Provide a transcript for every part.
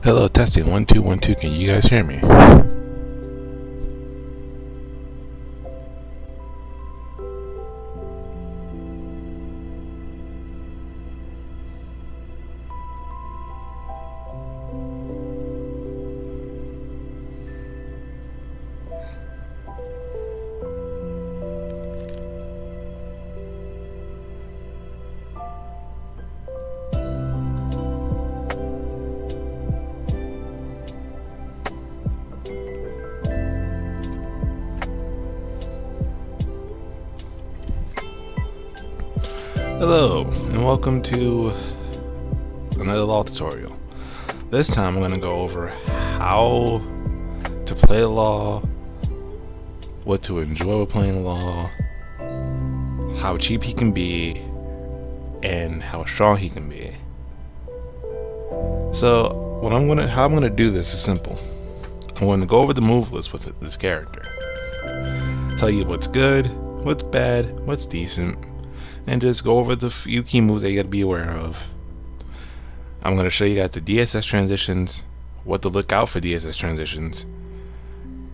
Hello, testing 1 2 1 2. Can you guys hear me? Hello, and welcome to another law tutorial. This time I'm going to go over how to play the law, what to enjoy with playing the law, how cheap he can be, and how strong he can be. So how I'm gonna do this is simple. I'm going to go over the move list with this character, tell you what's good, what's bad, what's decent, and just go over the few key moves that you got to be aware of. I'm going to show you guys the Dss transitions, what to look out for Dss transitions,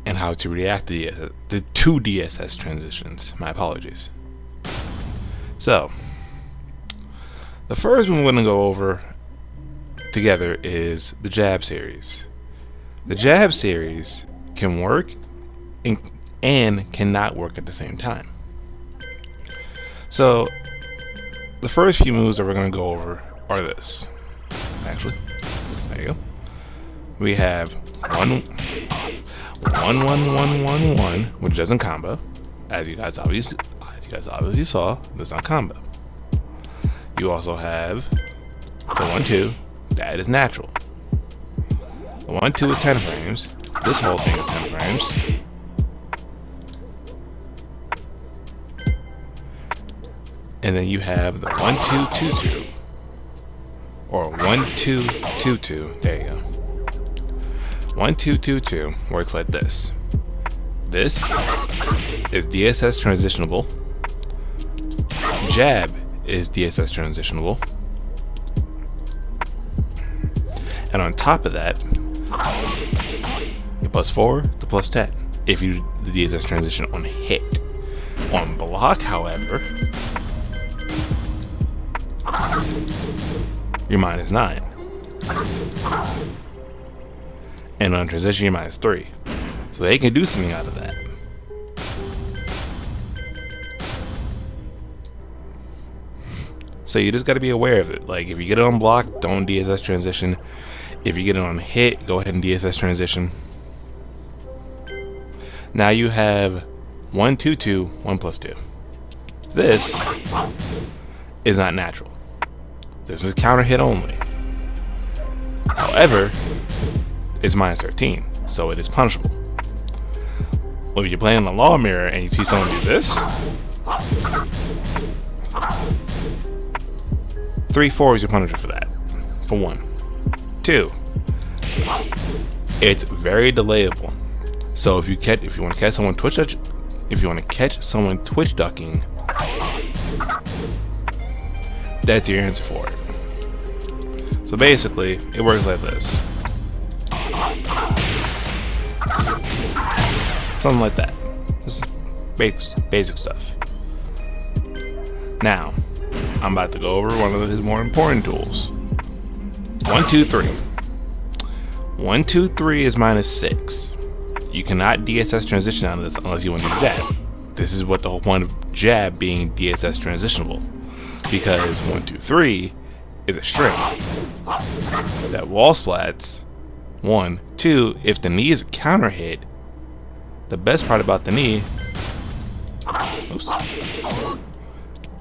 and how to react to the two Dss transitions. My apologies. So, the first one we're going to go over together is the jab series. The jab series can work and cannot work at the same time. So, the first few moves that we're going to go over are this. Actually, there you go. We have 1 1 1 1 1 1, which doesn't combo, as you guys obviously saw. Does not combo. You also have the 1 2, that is natural. The 1 2 is 10 frames. This whole thing is 10 frames. And then you have the 1 2 2 2, or 1 2 2 2. There you go. 1 2 2 2 works like this. This is Dss transitionable. Jab is Dss transitionable. And on top of that, you +4 to +10 if you do the Dss transition on hit. On block, however, you're -9. And on transition, you're -3. So they can do something out of that. So you just got to be aware of it. Like, if you get it on block, don't Dss transition. If you get it on hit, go ahead and Dss transition. Now you have 1 2 2 1 +2. This is not natural. This is counter hit only. However, it's -13, so it is punishable. Well, if you're playing the law mirror and you see someone do this, 3 4 is your punishment for that. For 1. 2, it's very delayable. So if you want to catch someone twitch ducking, that's your answer for it. So basically, it works like this. Something like that. This is basic stuff. Now, I'm about to go over one of his more important tools. 1 2 3. 1 2 3 is -6. You cannot Dss transition out of this unless you want to do jab. This is what the whole point of jab being Dss transitionable. Because 1 2 3 is a string that wall splats. 1 2, if the knee is a counter hit, the best part about the knee,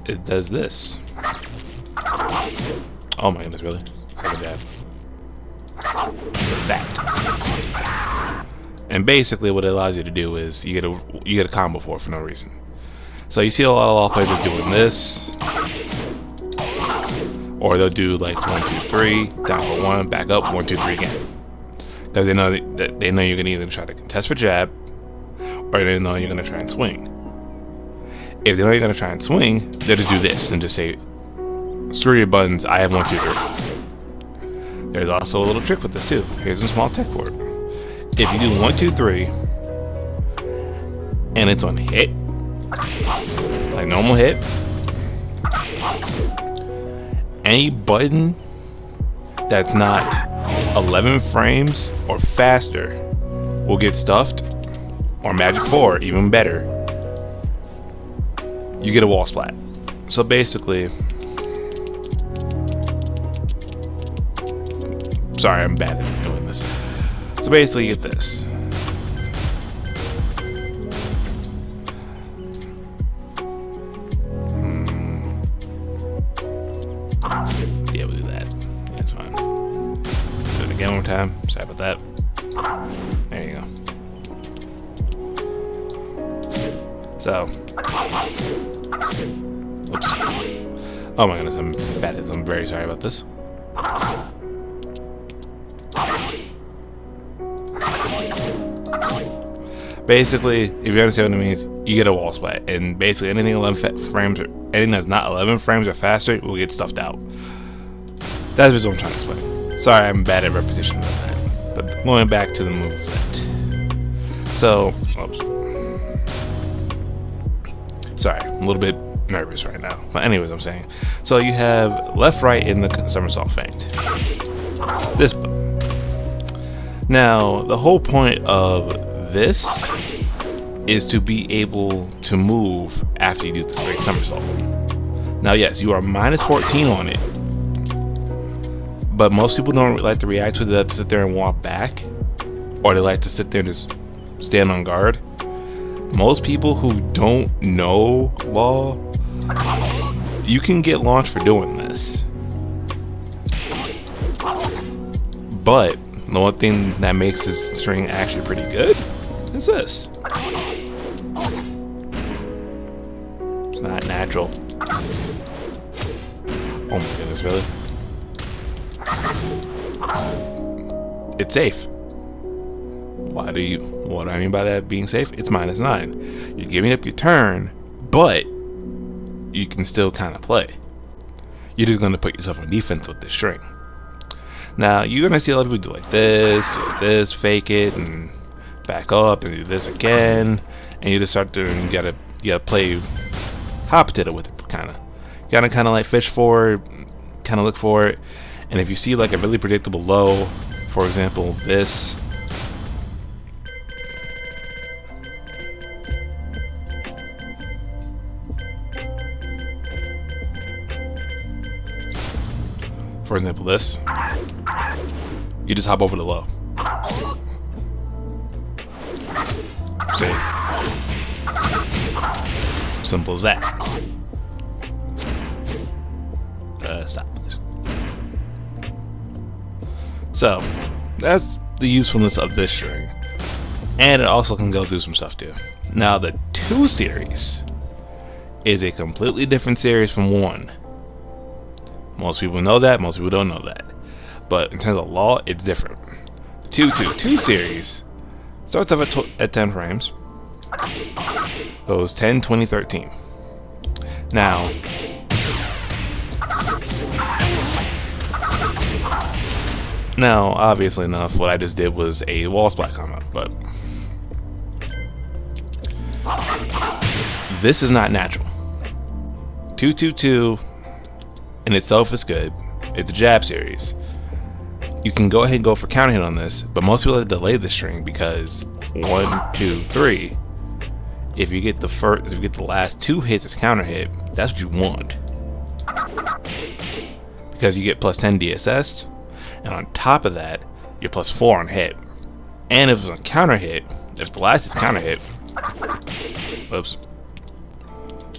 it does this. Oh my goodness, really? It's like a jab. That. And basically what it allows you to do is you get a combo for no reason. So you see a lot of law players doing this, or they'll do like 1 2 3, down for 1, back up, 1 2 3 again. Because they know you're gonna either try to contest for jab, or they know you're gonna try and swing. If they know you're gonna try and swing, they'll just do this and just say, screw your buttons, I have 1 2 3. there's also a little trick with this too. Here's a small tech for it. If you do 1, 2, 3, and it's on hit, like normal hit, any button that's not 11 frames or faster will get stuffed, or Magic 4, even better, you get a wall splat. So basically, sorry, I'm bad at doing this. So basically, you get this. Yeah, we'll do that. Yeah, it's fine. Do it again one more time. Sorry about that. There you go. So, oops. Oh my goodness, I'm bad at this. I'm very sorry about this. Basically, if you understand what it means, you get a wall splat, and basically anything 11 frames or anything that's not 11 frames or faster will get stuffed out. That's just what I'm trying to explain. Sorry, I'm bad at repetition of that. But going back to the moveset. So, oops. Sorry, I'm a little bit nervous right now. But anyways, I'm saying. So you have left, right in the somersault feint. This button. Now, the whole point of this is to be able to move after you do the straight somersault. Now, yes, you are minus 14 on it. But most people don't like to react to that, to sit there and walk back. Or they like to sit there and just stand on guard. Most people who don't know law, you can get launched for doing this. But the one thing that makes this string actually pretty good is this. It's not natural. Oh my goodness, really? It's safe. What do I mean by that being safe? It's minus 9. You're giving up your turn, but you can still kind of play. You're just going to put yourself on defense with this string. Now, you're going to see a lot of people do like this, fake it, and back up, and do this again, and you just start doing, you gotta play hot potato with it, kind of. You gotta kind of like fish for it, kind of look for it, and if you see like a really predictable low, for example, this, for example, this, you just hop over the low. See? Simple as that. Stop, please. So, that's the usefulness of this string. And it also can go through some stuff too. Now, the 2 series is a completely different series from 1. Most people know that, most people don't know that. But in terms of law, it's different. The 2 series starts off at 10 frames. Goes 10, 20, 13. Now, obviously enough, what I just did was a wall splat combo, but this is not natural. 2, 2, 2 in itself is good. It's a jab series. You can go ahead and go for counter hit on this, but most people delay the string because 1, 2, 3. If you get the last 2 hits as counter hit, that's what you want. Because you get plus 10 DSS, and on top of that, you're plus 4 on hit. And if it's a counter hit, if the last is counter hit, whoops,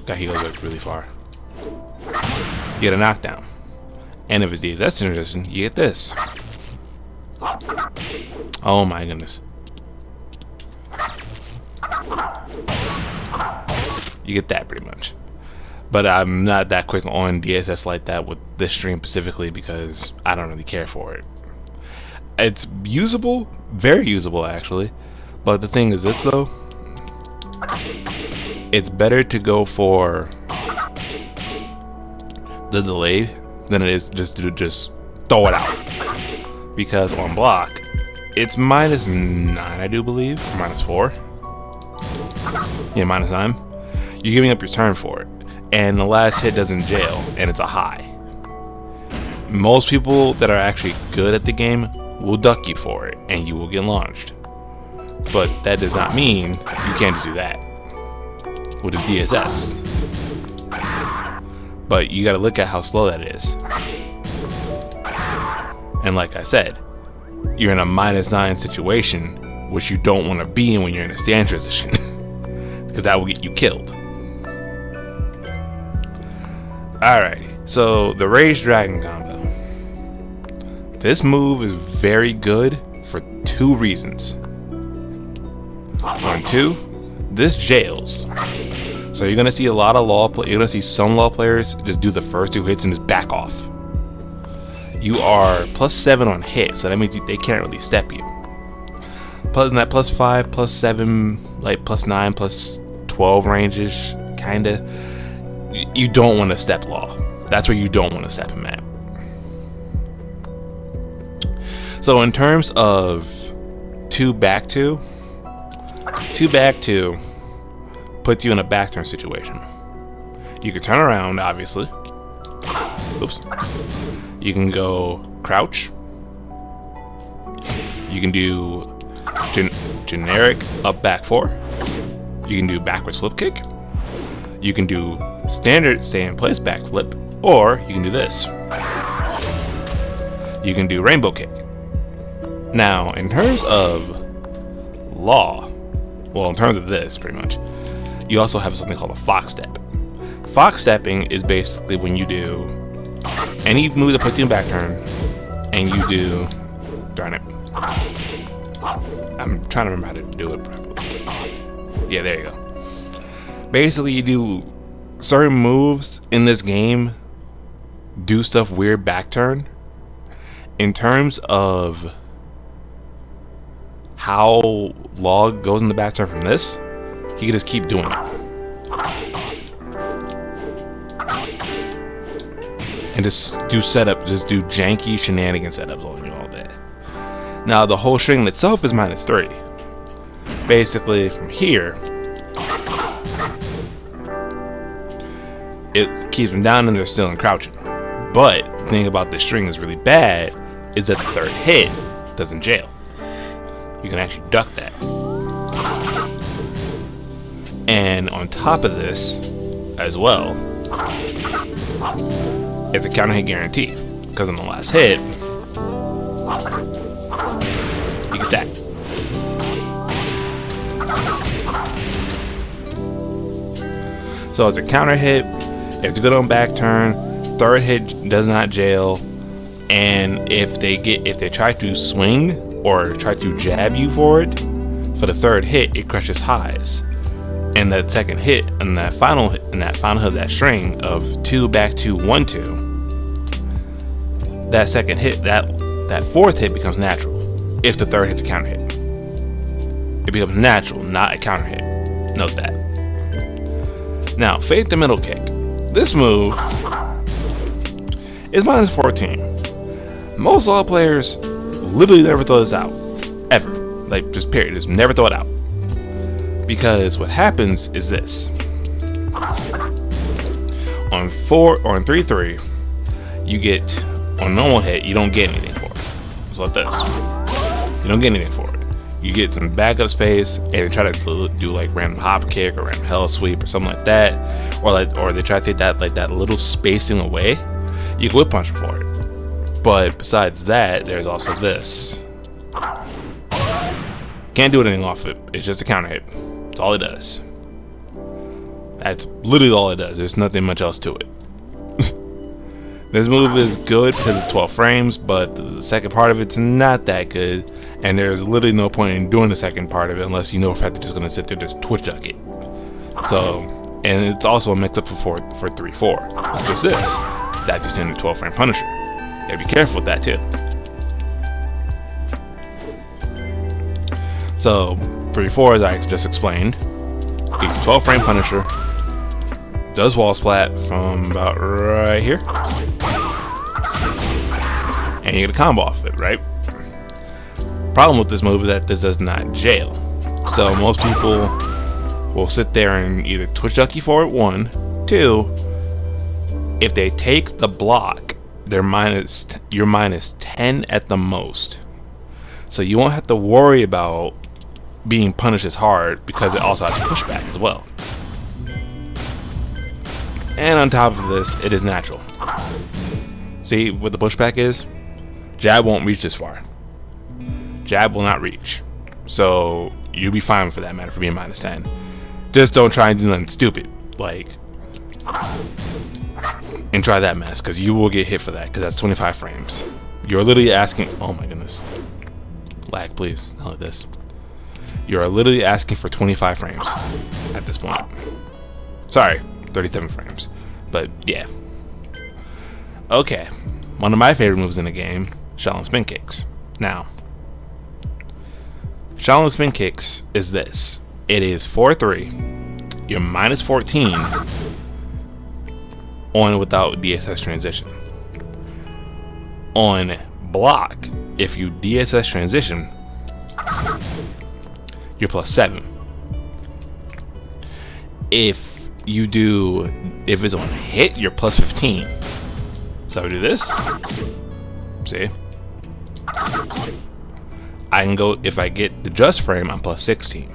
God, he goes like really far. You get a knockdown. And if it's Dss transition, you get this. Oh my goodness. You get that pretty much. But I'm not that quick on DSS like that with this stream specifically because I don't really care for it. It's usable, very usable actually. But the thing is this though, it's better to go for the delay than it is just to just throw it out. because on block, it's -9, I do believe, or -4. Yeah, -9. You're giving up your turn for it, and the last hit doesn't jail, and it's a high. Most people that are actually good at the game will duck you for it, and you will get launched. But that does not mean you can't just do that with a DSS. But you gotta look at how slow that is. And like I said, you're in a -9 situation, which you don't want to be in when you're in a stand transition, because that will get you killed. Alrighty, so the Rage Dragon combo. This move is very good for 2 reasons. 2, this jails. So you're gonna see a lot of you're gonna see some law players just do the first 2 hits and just back off. You are +7 on hit, so that means they can't really step you. Plus in that +5, +7, like +9, +12 ranges, kinda. You don't want to step law. That's where you don't want to step him at. So in terms of 2 back 2 puts you in a back turn situation. You can turn around, obviously. Oops. You can go crouch. You can do generic up back 4. You can do backwards flip kick. You can do standard stay in place back flip, or you can do this. You can do rainbow kick. Now, in terms of law, well, in terms of this, pretty much, you also have something called a fox step. Fox stepping is basically when you do any move that puts you in back turn, and you do, darn it, I'm trying to remember how to do it properly. Yeah, there you go. Basically, you do certain moves in this game, do stuff weird back turn. In terms of how Log goes in the back turn from this, he can just keep doing it. And just do setup, just do janky shenanigan setups on you all day. Now the whole string itself is -3. Basically from here, it keeps them down and they're still in crouching. But the thing about this string is really bad is that the 3rd hit doesn't jail. You can actually duck that. And on top of this, as well, it's a counter hit guarantee. Because on the last hit, you get that. So it's a counter hit, it's good on back turn, 3rd hit does not jail, and if they try to swing or try to jab you for it, for the 3rd hit, it crushes highs. And that 2nd hit, and that final hit, of that string of 2 back 2 1 2, that 2nd hit, that 4th hit becomes natural. If the 3rd hit's a counter hit, it becomes natural, not a counter hit. Note that. Now, fade the middle kick. This move is -14. Most law players literally never throw this out, ever. Like, just period. Just never throw it out. Because what happens is this: on 3-3, you get, on normal hit, you don't get anything for it. It's like this. You don't get anything for it. You get some backup space, and they try to do like random hop kick or random hell sweep or something like that, or they try to take that little spacing away. You can whip punch for it. But besides that, there's also this. Can't do anything off it. It's just a counter hit. That's all it does. That's literally all it does. There's nothing much else to it. This move is good because it's 12 frames, but the second part of it's not that good, and there's literally no point in doing the second part of it unless you know if you're just going to sit there and just twitch duck it. So, and it's also a mix up for 3-4. Just this. That's your standard 12 frame Punisher. You gotta be careful with that too. So 3-4, as I just explained, he's a 12 frame Punisher, does wall splat from about right here, and you get a combo off of it, right? problem with this move is that this does not jail. So most people will sit there and either twitch ducky for it, 1, 2. If they take the block, you're minus 10 at the most. So you won't have to worry about being punished as hard because it also has pushback as well. And on top of this, it is natural. See what the pushback is? Jab won't reach this far. Jab will not reach. So you'll be fine for that matter for being minus 10. Just don't try and do nothing stupid, like, and try that mess, because you will get hit for that, because that's 25 frames. You're literally asking, oh my goodness. Lag, please, not like this. You're literally asking for 25 frames at this point. Sorry, 37 frames. But yeah. Okay. One of my favorite moves in the game, Shaolin Spin Kicks. Now, Shaolin Spin Kicks is this. It is 4-3. You're minus 14 on without DSS transition. On block, if you DSS transition, you're plus 7. If it's on hit, you're plus 15. So I do this. See? I can go, if I get the just frame, I'm plus 16.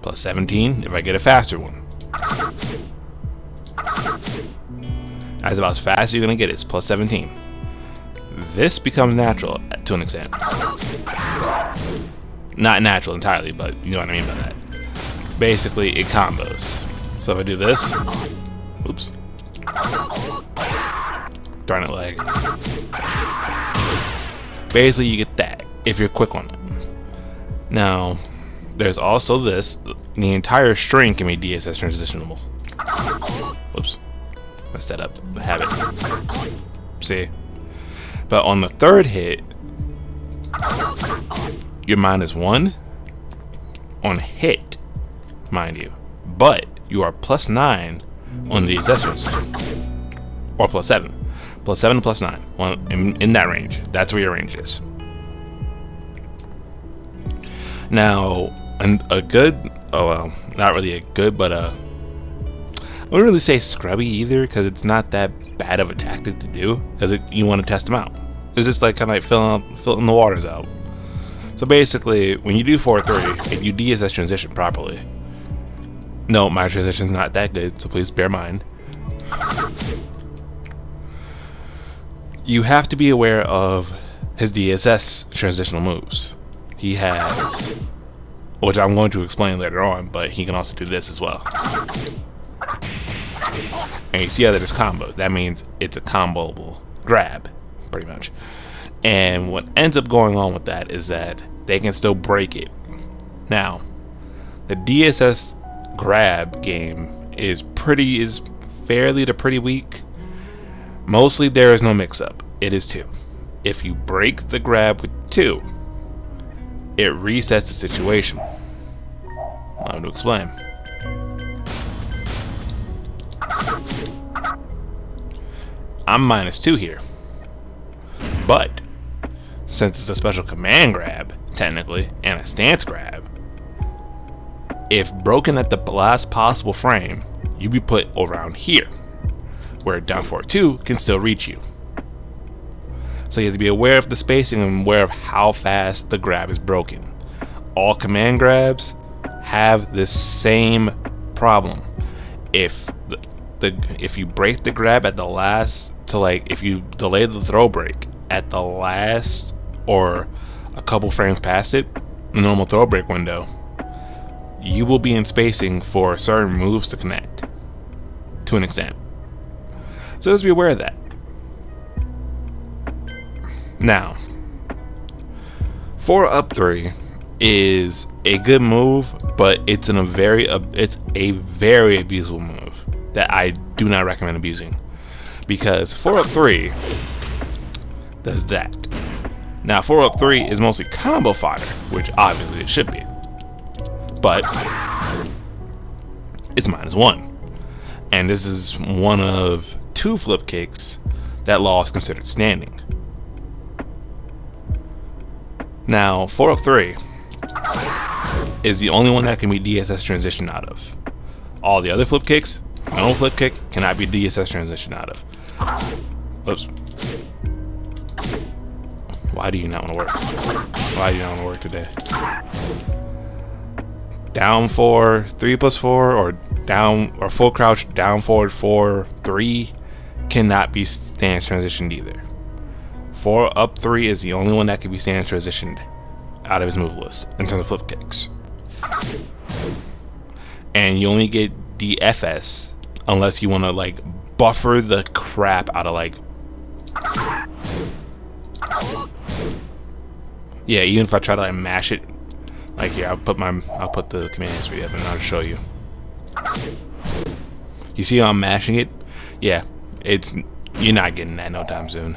Plus 17 if I get a faster one. That's about as fast as you're going to get it. It's plus 17. This becomes natural to an extent. Not natural entirely, but you know what I mean by that. Basically, it combos. So if I do this, oops, darn it, leg. Basically, you get that if you're quick on it. Now, there's also this. The entire string can be DSS transitionable. Whoops, messed that up. Habit. See, but on the third hit, you're minus 1 on hit, mind you, but you are plus 9 on the DSS transition, or plus 7. Plus 7 and plus 9. Well, in that range. That's where your range is. Now, a good, oh well, not really a good, but I wouldn't really say scrubby either, because it's not that bad of a tactic to do, because you want to test them out. It's just like kind of like filling the waters out. So basically, when you do 4-3, if you DSS transition properly, no, my transition's not that good, so please bear in mind. You have to be aware of his DSS transitional moves. He has, which I'm going to explain later on, but he can also do this as well. And you see how there's combo. That means it's a comboable grab, pretty much. And what ends up going on with that is that they can still break it. Now, the DSS grab game is fairly to pretty weak. Mostly there is no mix-up. It is 2. If you break the grab with 2, it resets the situation. I'm going to explain. I'm minus 2 here. But, since it's a special command grab, technically, and a stance grab, if broken at the last possible frame, you be put around here, where down forward 2 can still reach you. So you have to be aware of the spacing and aware of how fast the grab is broken. All command grabs have this same problem. If you break the grab at the last, if you delay the throw break at the last or a couple frames past it, the normal throw break window, you will be in spacing for certain moves to connect to an extent. So just be aware of that. Now, 4 up 3 is a good move, but it's a very abusable move that I do not recommend abusing, because 4 up 3 does that. Now, 4 up 3 is mostly combo fodder, which obviously it should be, but it's minus 1, and this is one of 2 flip kicks that law is considered standing. Now, 4 up 3 is the only one that can be DSS transition out of. All the other flip kicks, no flip kick, cannot be DSS transition out of. Whoops. Why do you not want to work? Why do you not want to work today? Down 4, 3 plus 4, or down, or full crouch, down forward 4, 3 cannot be stance transitioned either. 4 up 3 is the only one that can be stance transitioned out of his move list in terms of flip kicks. And you only get DFS unless you want to like buffer the crap out of like, yeah, even if I try to like mash it, like here, I'll put the commands for you and I'll show you. You see how I'm mashing it? Yeah, you're not getting that no time soon.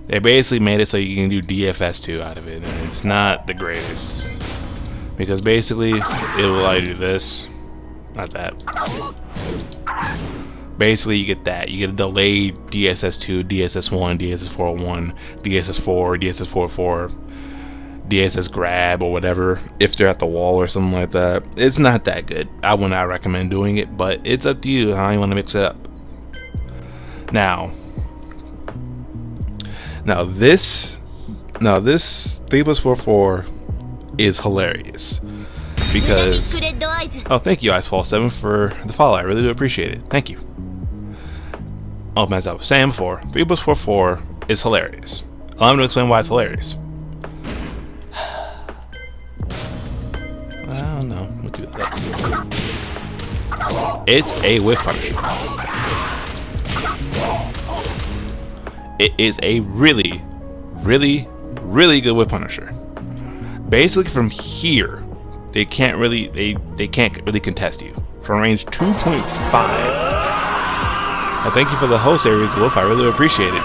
They basically made it so you can do DFS2 out of it, and it's not the greatest. Because basically, it will allow you to do this, not that. Basically, you get that. You get a delayed DSS2, DSS1, DSS4-1, DSS4, DSS4-4, DSS grab, or whatever, if they're at the wall or something like that. It's not that good. I would not recommend doing it, but it's up to you how you want to mix it up. Now this 3 plus 4 4 is hilarious because, oh, thank you Icefall7 for the follow. I really do appreciate it. Thank you. Oh, as I was saying before, 3 plus 4 4 is hilarious. Allow me to explain why it's hilarious. I don't know. Look at that. It's a whiff punch. It is a really, really, really good whip punisher. Basically, from here, they can't really contest you. From range 2.5. I thank you for the whole series, Wolf. I really appreciate it.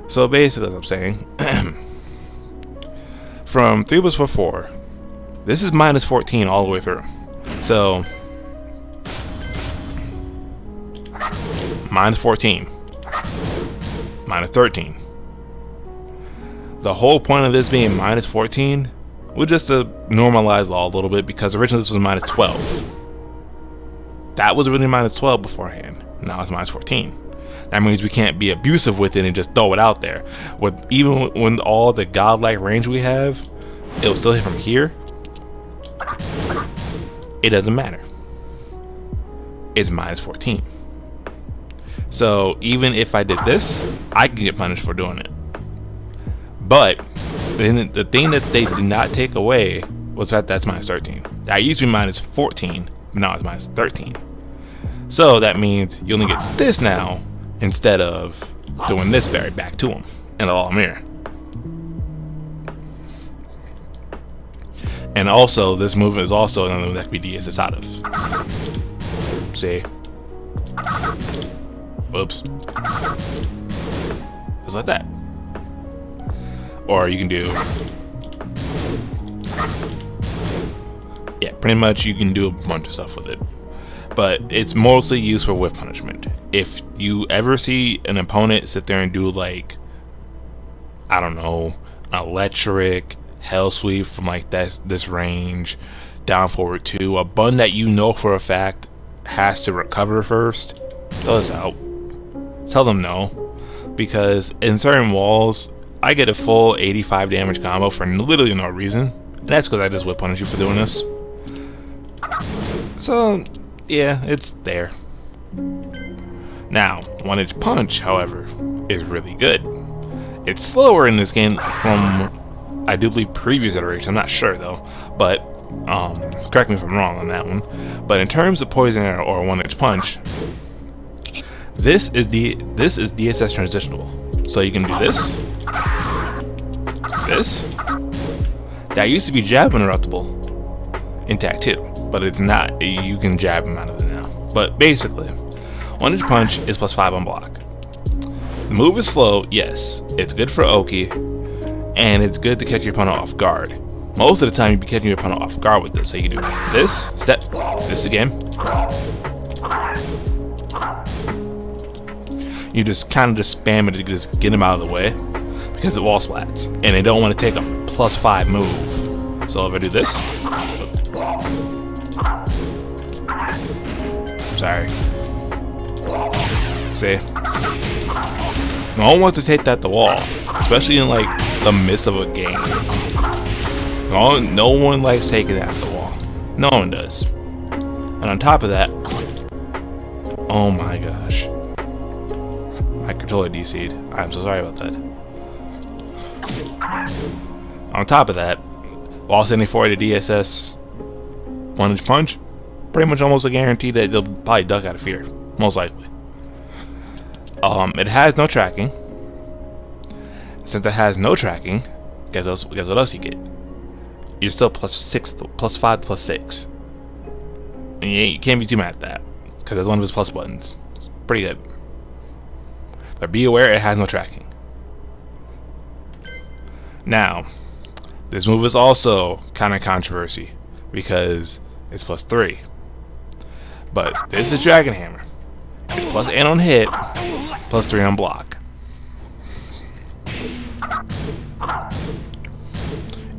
So basically, as I'm saying, from 3 plus 4 4, this is minus 14 all the way through. So minus 14. Minus 13. The whole point of this being minus 14 was just to normalize law a little bit, because originally this was minus 12. That was really minus 12 beforehand. Now it's minus 14. That means we can't be abusive with it and just throw it out there. Even when all the godlike range we have, it will still hit from here. It doesn't matter. It's minus 14. So even if I did this, I can get punished for doing it. But then the thing that they did not take away was that that's minus 13. That used to be minus 14, but now it's minus 13. So that means you only get this now instead of doing this berry back to him in a mirror. And also, this movement is also another one that can be DSS out of. See? Whoops. Just like that. Or you can do, yeah, pretty much you can do a bunch of stuff with it. But it's mostly used for whiff punishment. If you ever see an opponent sit there and do like, I don't know, electric, hell sweep from like this range, down forward 2, a button that you know for a fact has to recover first, tell us out. Tell them no, because in certain walls I get a full 85 damage combo for literally no reason, and that's because I just whip punish you for doing this. So yeah, it's there. Now, One-Inch Punch, however, is really good. It's slower in this game from, I do believe, previous iterations. I'm not sure though, but correct me if I'm wrong on that one. But in terms of Poison Arrow or One-Inch Punch, this is DSS transitionable. So you can do this. That used to be jab interruptible in Tag 2, but it's not. You can jab him out of it now. But basically, One-Inch Punch is +5 on block. The move is slow, yes. It's good for Oki, and it's good to catch your opponent off guard. Most of the time, you'll be catching your opponent off guard with this. So you can do this, step, this again. You just kind of spam it to just get him out of the way. Because because it wall splats, and they don't want to take a +5 move. So if I do this, sorry, see, no one wants to take that to wall, especially in like the midst of a game. No one likes taking that to the wall. No one does. And on top of that, oh my gosh, my controller DC'd. I'm so sorry about that. On top of that, while standing for the DSS 1-inch punch, pretty much almost a guarantee that they'll probably duck out of fear, most likely. It has no tracking. Since it has no tracking, guess what else you get? You're still +6, +5, +6. And you can't be too mad at that, because that's one of his plus buttons. It's pretty good. But be aware, it has no tracking. Now, this move is also kind of controversy because it's +3. But this is Dragon Hammer. It's +8 on hit, +3 on block.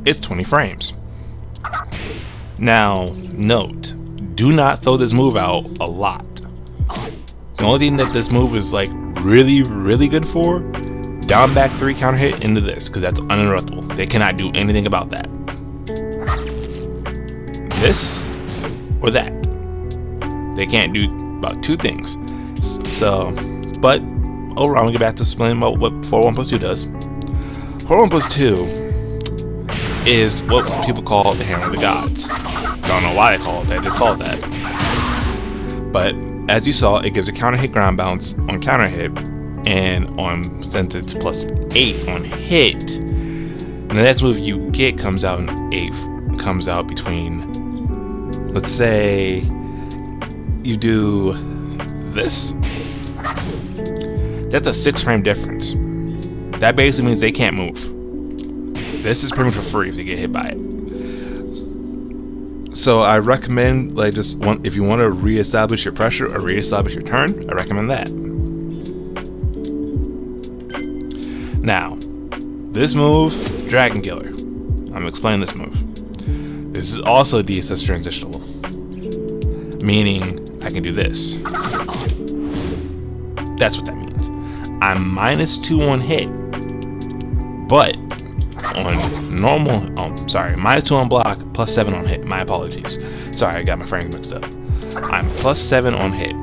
It's 20 frames. Now, note, do not throw this move out a lot. The only thing that this move is like really, really good for, down back 3 counter hit into this, because that's uninterruptible. They cannot do anything about that. This or that. They can't do about 2 things. So, but overall, I'm gonna get back to explaining about what 4-1+2 does. 4-1+2 is what people call the Hammer of the Gods. Don't know why they call it that, it's called that. But as you saw, it gives a counter hit ground bounce on counter hit, and since it's +8 on hit, the next move you get comes out between, let's say you do this. That's a 6-frame difference. That basically means they can't move. This is pretty much for free if they get hit by it. So I recommend, like, if you want to reestablish your pressure or reestablish your turn, I recommend that. Now, this move, Dragon Killer. I'm gonna explain this move. This is also DSS transitionable, meaning I can do this. That's what that means. I'm -2 on hit, but on normal, -2 on block, +7 on hit. My apologies. Sorry, I got my frames mixed up. I'm +7 on hit.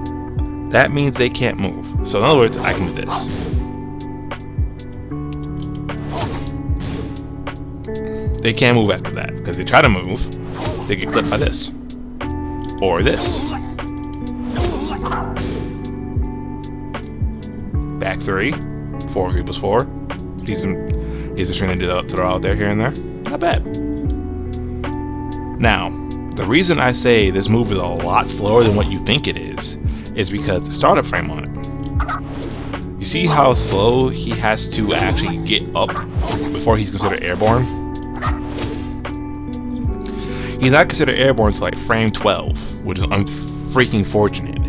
That means they can't move. So in other words, I can do this. They can't move after that, because they try to move, they get clipped by this. Or this. Back 3, 4, 3+4. He's just trying to throw out there here and there. Not bad. Now, the reason I say this move is a lot slower than what you think it is because the startup frame on it. You see how slow he has to actually get up before he's considered airborne? He's not considered airborne until like frame 12, which is unfreaking fortunate,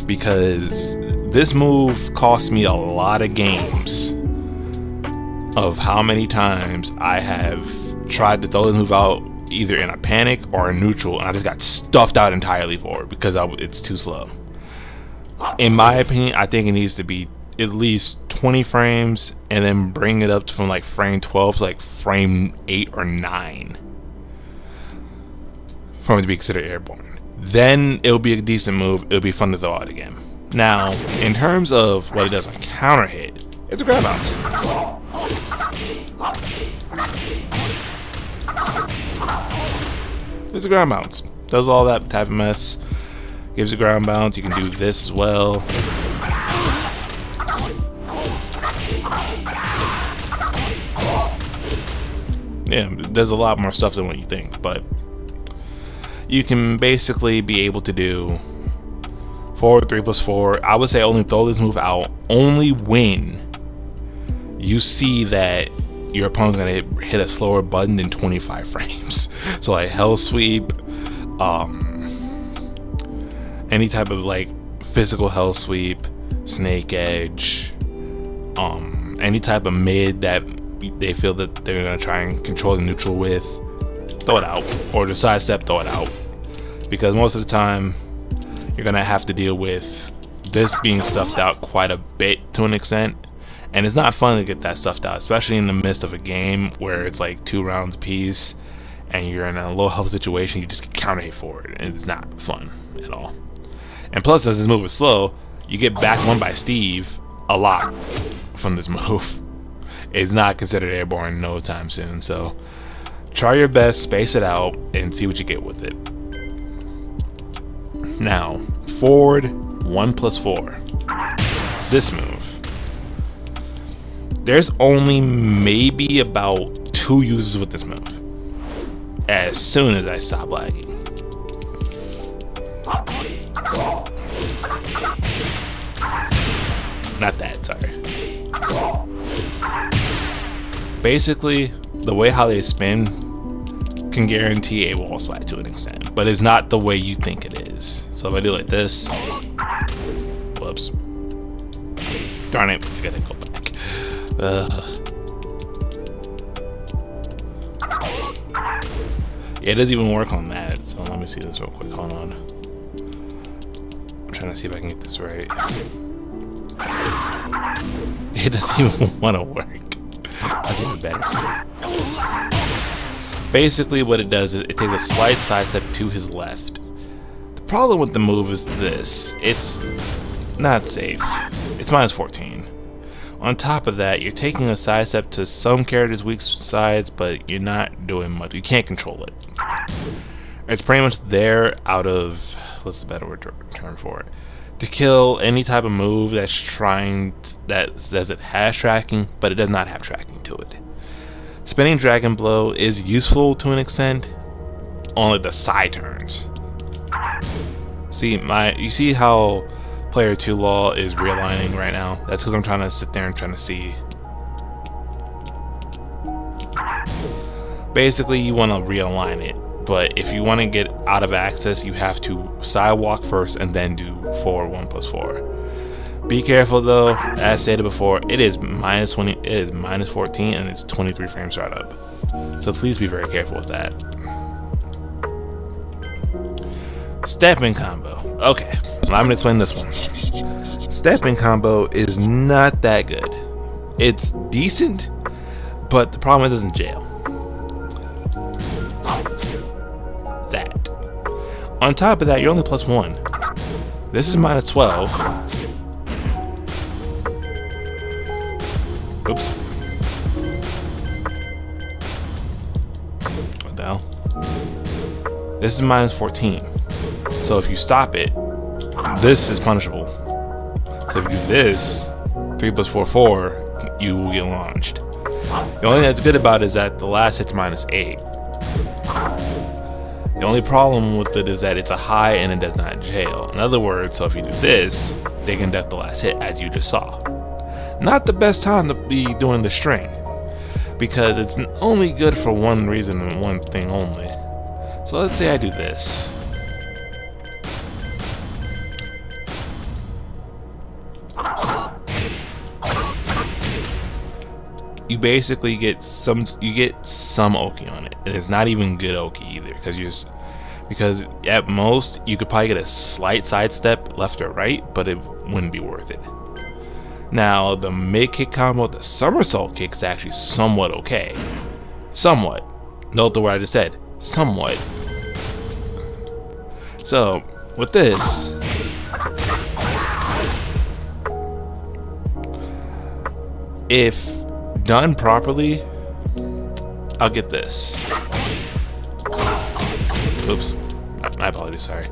because this move cost me a lot of games of how many times I have tried to throw this move out either in a panic or a neutral, and I just got stuffed out entirely for it because it's too slow. In my opinion, I think it needs to be at least 20 frames and then bring it up from like frame 12 to like frame 8 or 9 for it to be considered airborne. Then it'll be a decent move. It'll be fun to throw out again. Now, in terms of what it does on counter hit, it's a ground bounce. It's a ground bounce. Does all that type of mess. Gives a ground bounce. You can do this as well. Yeah, there's a lot more stuff than what you think, but you can basically be able to do 4, 3+4. I would say only throw this move out only when you see that your opponent's gonna hit a slower button than 25 frames. So like Hell Sweep, any type of like physical Hell Sweep, Snake Edge, any type of mid that they feel that they're gonna try and control the neutral with, throw it out, or the sidestep, throw it out, because most of the time you're gonna have to deal with this being stuffed out quite a bit to an extent, and it's not fun to get that stuffed out, especially in the midst of a game where it's like 2 rounds apiece and you're in a low health situation. You just get counter hit for it, and it's not fun at all. And plus, as this move is slow, you get back one by Steve a lot from this move. It's not considered airborne no time soon, so try your best, space it out, and see what you get with it. Now, forward 1+4. This move, there's only maybe about 2 uses with this move as soon as I stop lagging. Not that, sorry. Basically, the way how they spin can guarantee a wall slide to an extent, but it's not the way you think it is. So if I do like this, whoops, darn it, I gotta go back. Yeah, it doesn't even work on that, so let me see this real quick. Hold on, I'm trying to see if I can get this right. It doesn't even want to work. That's even better. Basically what it does is it takes a slight sidestep to his left. The problem with the move is this: it's not safe. It's -14. On top of that, you're taking a sidestep to some characters' weak sides, but you're not doing much. You can't control it. It's pretty much there out of, what's the better word term for it, to kill any type of move that says it has tracking, but it does not have tracking to it. Spinning Dragon Blow is useful to an extent, only the side turns. See, you see how player 2 law is realigning right now? That's because I'm trying to sit there and trying to see. Basically, you want to realign it, but if you want to get out of access, you have to sidewalk first and then do forward 1+4. Be careful though, as stated before, it is -20, it is -14, and it's 23 frames right up. So please be very careful with that. Stepping combo. Okay, well, I'm gonna explain this one. Stepping combo is not that good. It's decent, but the problem is it doesn't jail. That. On top of that, you're only +1. This is -12. Oops. What the hell? This is -14. So if you stop it, this is punishable. So if you do this, 3+4, 4, you will get launched. The only thing that's good about it is that the last hit's -8. The only problem with it is that it's a high and it does not jail. In other words, so if you do this, they can death the last hit, as you just saw. Not the best time to be doing the string, because it's only good for one reason and one thing only. So let's say I do this. You basically get some Oki on it, and it's not even good Oki either, because at most you could probably get a slight sidestep left or right, but it wouldn't be worth it. Now the mid kick combo, the somersault kick, is actually somewhat okay. Somewhat. Note the word I just said. Somewhat. So with this, if done properly, I'll get this. Oops, my apologies, sorry.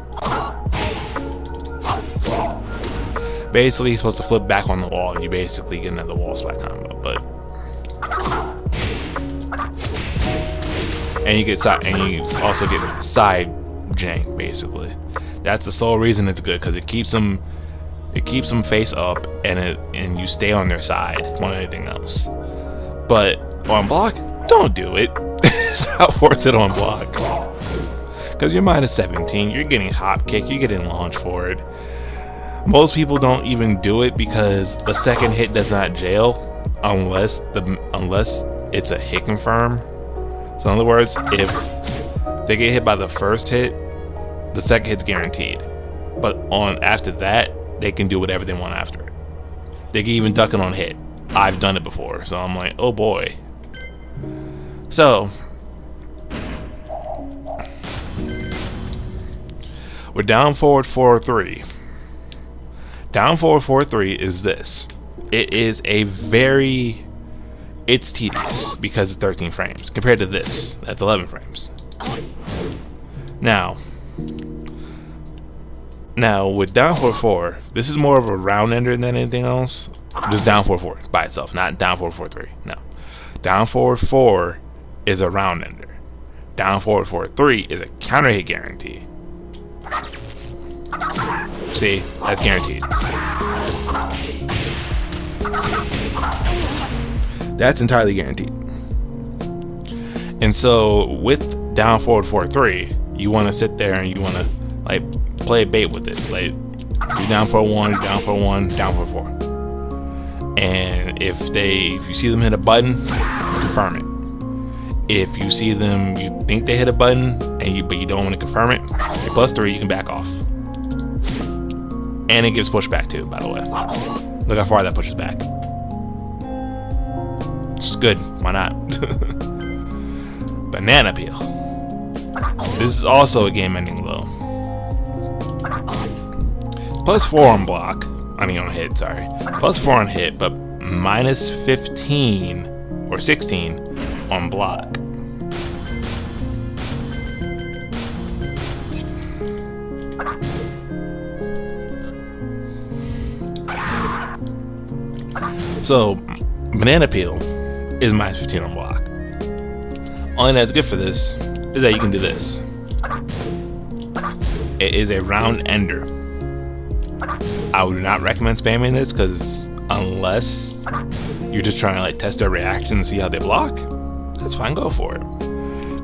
Basically, he's supposed to flip back on the wall, and you basically get another wall splat combo. But and you also get side jank. Basically, that's the sole reason it's good, because it keeps them face up, and you stay on their side more than anything else. But on block, don't do it. It's not worth it on block, because you're -17. You're getting hop kick. You're getting launch forward. Most people don't even do it because the second hit does not jail unless it's a hit confirm. So in other words, if they get hit by the first hit, the second hit's guaranteed. But after that, they can do whatever they want after it. They can even duck it on hit. I've done it before, so I'm like, oh boy. So we're down forward 4-3. Down forward 4-3 is this. It is it's tedious because it's 13 frames compared to this. That's 11 frames. Now with down forward 4, this is more of a round ender than anything else. Just down forward 4 by itself, not down forward 4-3. No, down forward 4 is a round ender. Down forward 4-3 is a counter hit guarantee. See, that's guaranteed. That's entirely guaranteed. And so with down forward 4-3, you want to sit there and you want to like play bait with it. Like you down for 1, down for 1, down for 4. And if you see them hit a button, confirm it. If you see them, you think they hit a button but you don't want to confirm it, you're +3, you can back off. And it gives pushback too, by the way. Look how far that pushes back. It's good, why not? Banana peel. This is also a game ending low. +4 on block. On hit, sorry. +4 on hit, but -15 or 16 on block. So, banana peel is -15 on block. Only that's good for this is that you can do this. It is a round ender. I would not recommend spamming this because unless you're just trying to like test their reaction and see how they block, that's fine, go for it.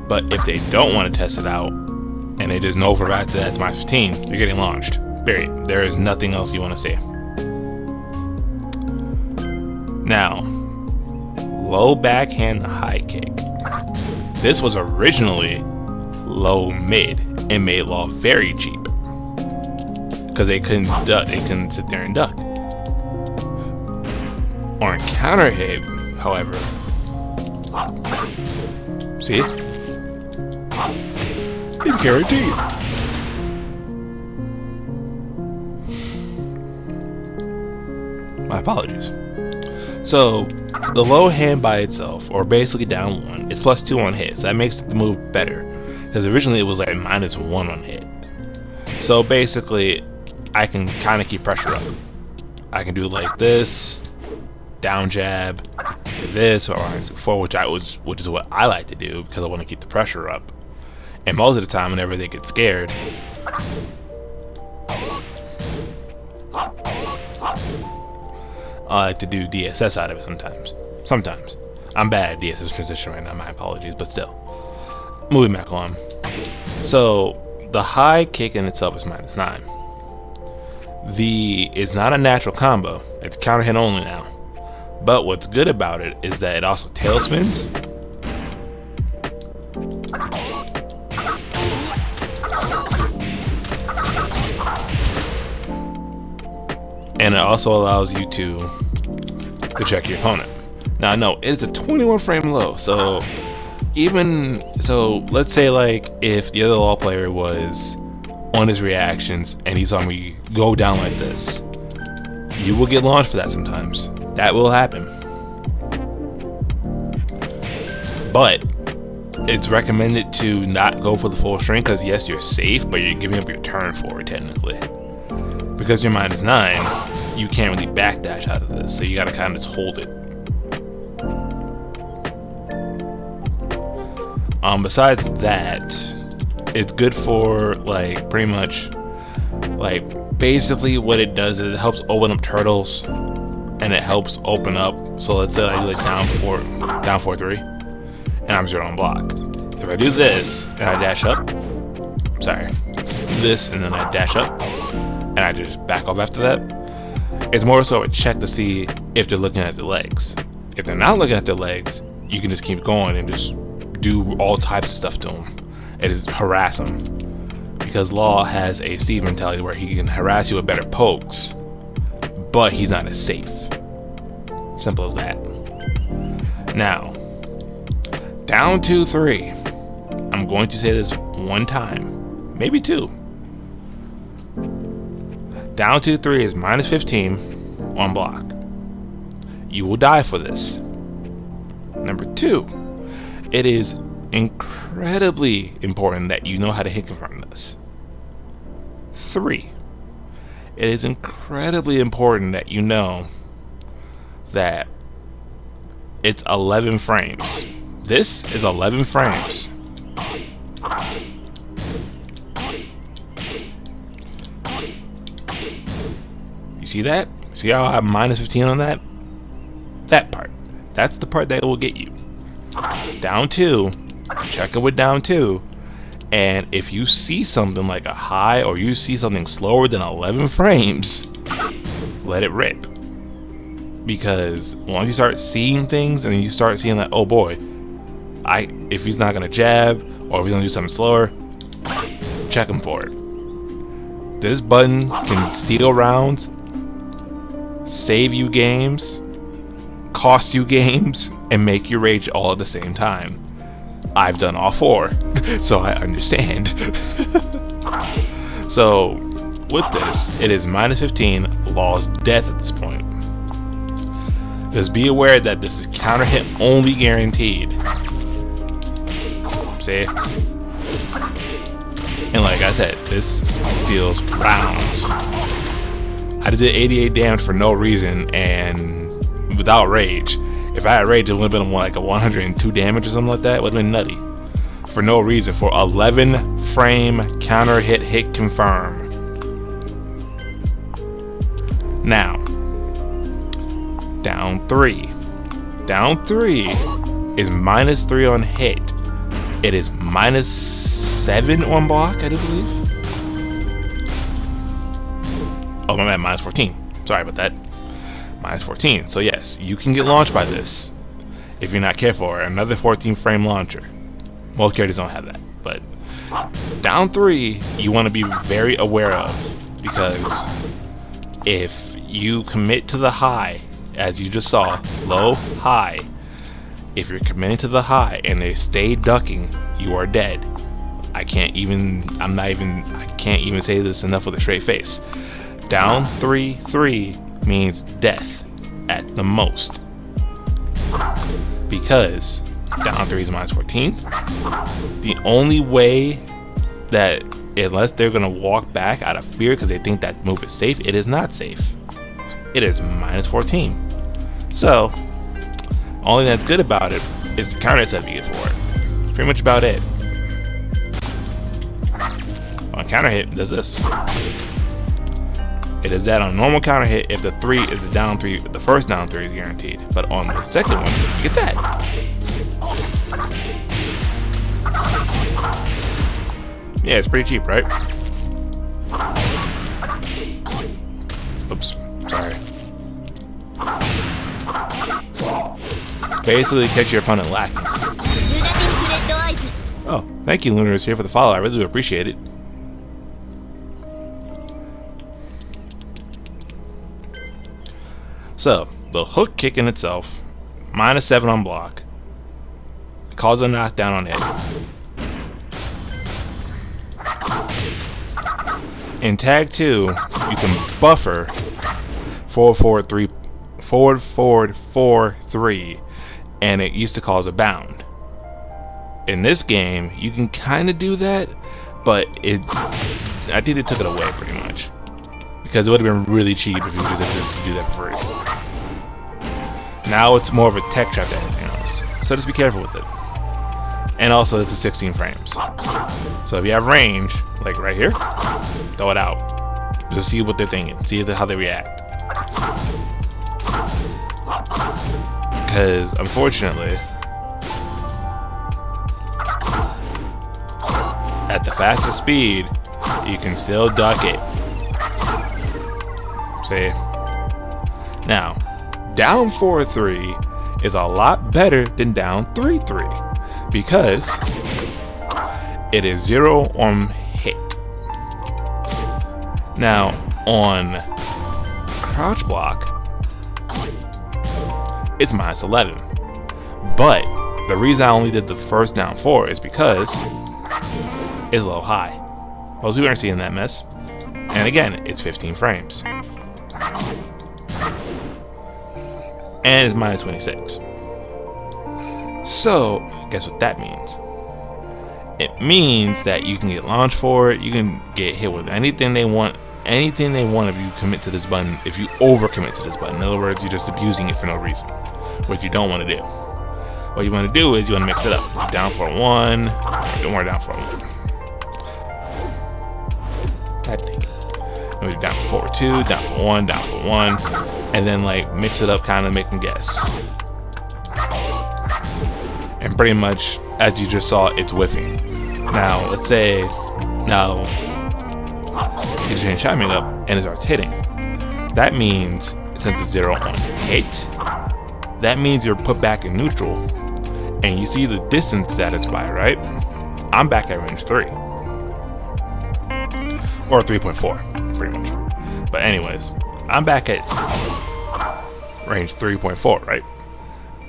But if they don't want to test it out and they just know for a fact that it's -15, you're getting launched. Period. There is nothing else you want to see. Now, low backhand high kick. This was originally low mid and made law very cheap because they couldn't duck. They couldn't sit there and duck. On counter hit, however, see, it's guaranteed. My apologies. So the low hand by itself, or basically down 1, it's +2 on hit. So that makes the move better because originally it was like -1 on hit. So basically, I can kind of keep pressure up. I can do like this, down jab, this, or R2-4, which is what I like to do because I want to keep the pressure up. And most of the time, whenever they get scared, I like to do DSS out of it sometimes. Sometimes. I'm bad at DSS transition right now, my apologies, but still. Moving back on. So, the high kick in itself is -9. It's not a natural combo. It's counter hit only now. But what's good about it is that it also tail spins. And it also allows you to check your opponent. Now, no, it's a 21 frame low, so let's say like if the other law player was on his reactions and he saw me go down like this, you will get launched for that sometimes. That will happen. But it's recommended to not go for the full string because yes, you're safe, but you're giving up your turn for it technically. Because you're -9, you can't really backdash out of this, so you gotta kind of just hold it. Besides that, it's good for like pretty much like basically what it does is it helps open up turtles and it helps open up. So let's say I do like down 4-3 and I'm 0 on block. If I do this and I dash up, sorry, do this and then I dash up and I just back off after that, it's more so a check to see if they're looking at their legs. If they're not looking at their legs, you can just keep going and just do all types of stuff to him and just harass him. Because Law has a Steve mentality where he can harass you with better pokes, but he's not as safe. Simple as that. Now, down 2-3. I'm going to say this one time, maybe two. Down 2-3 is minus 15 on block. You will die for this. Number 2, it is incredibly important that you know how to hit confirm this. 3, it is incredibly important that you know that it's 11 frames. This is 11 frames. You see that? See how I have minus 15 on that? That part. That's the part that will get you. Down 2, check it with down 2, and if you see something like a high or you see something slower than 11 frames, let it rip. Because once you start seeing things and you start seeing that, oh boy, if he's not gonna jab or if he's gonna do something slower, check him for it. This button can steal rounds, save you games, cost you games, and make you rage all at the same time. I've done all 4, so I understand. So with this, it is minus 15, Law's death at this point. Just be aware that this is counter hit only guaranteed. See? And like I said, this steals rounds. I just did 88 damage for no reason and without rage. If I had rage, it would have been like a 102 damage or something like that. It would have been nutty. For no reason, for 11 frame counter hit confirm. Now, down 3. Down 3 is minus 3 on hit. It is minus 7 on block, I do believe. Oh, my bad, minus 14. Sorry about that. Minus 14. So yes, you can get launched by this if you're not careful, or another 14 frame launcher. Most characters don't have that, but down 3 you want to be very aware of, because if you commit to the high, as you just saw, low, high, if you're committing to the high and they stay ducking, you are dead. I can't even say this enough with a straight face. Down 3 means death at the most, because down 3 is minus 14. The only way that, unless they're gonna walk back out of fear because they think that move is safe, it is not safe. It is minus 14. So only that's good about it is the counter set you get for it. That's pretty much about it. On counter hit, it does this. It is that on normal counter hit if the down 3, the first down 3 is guaranteed. But on the second one, you get that. Yeah, it's pretty cheap, right? Oops, sorry. Basically catch your opponent lacking. Oh, thank you, Lunar's here for the follow. I really do appreciate it. So, the hook kick in itself, minus 7 on block, causes a knockdown on hit. In tag 2, you can buffer forward, 4-3, and it used to cause a bound. In this game, you can kind of do that, but I think they took it away pretty much, because it would have been really cheap if you just do that for free. Now it's more of a tech trap than anything else, so just be careful with it. And also, this is 16 frames, so if you have range, like right here, throw it out. Just see what they're thinking, see how they react. Because unfortunately, at the fastest speed, you can still duck it. See? Now, down 4-3 is a lot better than down 3-3 because it is 0 on hit. Now on crouch block, it's -11. But the reason I only did the first down 4 is because it's a little high. Most people aren't seeing that mess. And again, it's 15 frames. And it's -26. So, guess what that means? It means that you can get launched for it, you can get hit with anything they want if you commit to this button, if you overcommit to this button. In other words, you're just abusing it for no reason, which you don't want to do. What you want to do is you want to mix it up. Down for 1, don't worry, down for 1. God dang it. Maybe down for 2, down for 1, down for 1, and then like mix it up, kind of make them guess. And pretty much, as you just saw, it's whiffing. Now, let's say, you change timing up and it starts hitting. That means, since it's 0 on hit, that means you're put back in neutral, and you see the distance that it's by, right? I'm back at range 3. Or 3.4, pretty much. But anyways, I'm back at range 3.4, right?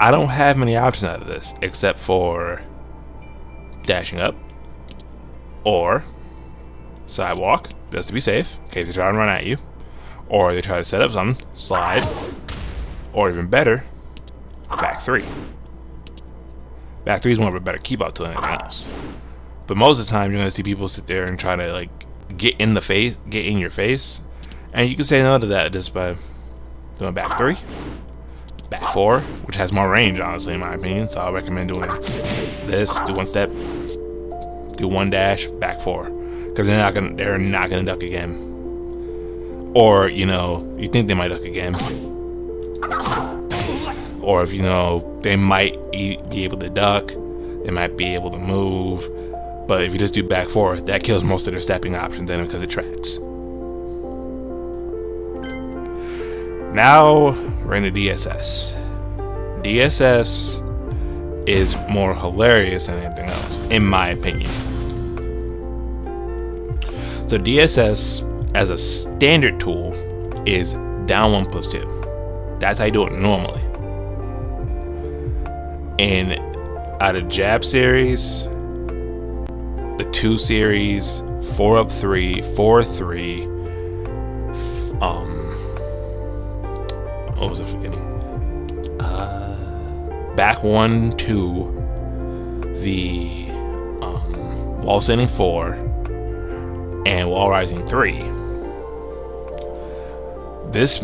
I don't have many options out of this, except for dashing up, or sidewalk, just to be safe, in case they try to run at you, or they try to set up something, slide, or even better, back 3. Back 3 is more of a better keep out to anything else. But most of the time, you're gonna see people sit there and try to like get in your face, and you can say no to that just by doing back 3, back 4, which has more range, honestly, in my opinion. So I recommend doing this: do 1 step, do 1 dash, back 4, because they're not gonna duck again, or you think they might duck again, or if they might be able to duck, they might be able to move. But if you just do back 4, that kills most of their stepping options in it because it traps. Now we're in the DSS. DSS is more hilarious than anything else, in my opinion. So DSS as a standard tool is down 1 plus 2. That's how you do it normally. And out of jab series, the 2 series, 4 up 3, 4 3, what was I forgetting? Back 1, 2, the wall standing 4, and wall rising 3. This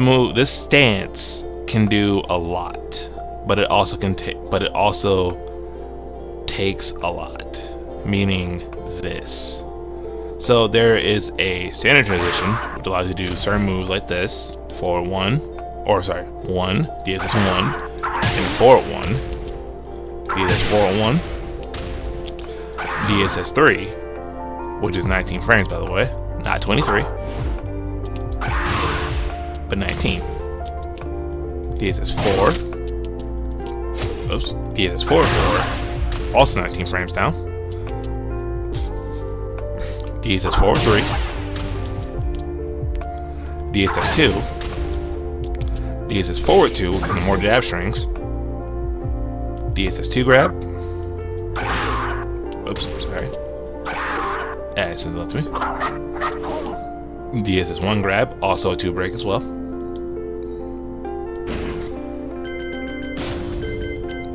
stance can do a lot, but it also takes a lot. Meaning this. So there is a standard transition which allows you to do certain moves like this: 1, DSS 1, and 4 1, DSS 4 1, DSS 3, which is 19 frames, by the way, not 23, but 19. DSS 4, DSS 4 4, also 19 frames down. DSS 4 3, DSS 2, DSS forward 2 and the more jab strings, DSS 2 grab, it says lets me, DSS 1 grab, also a 2 break as well.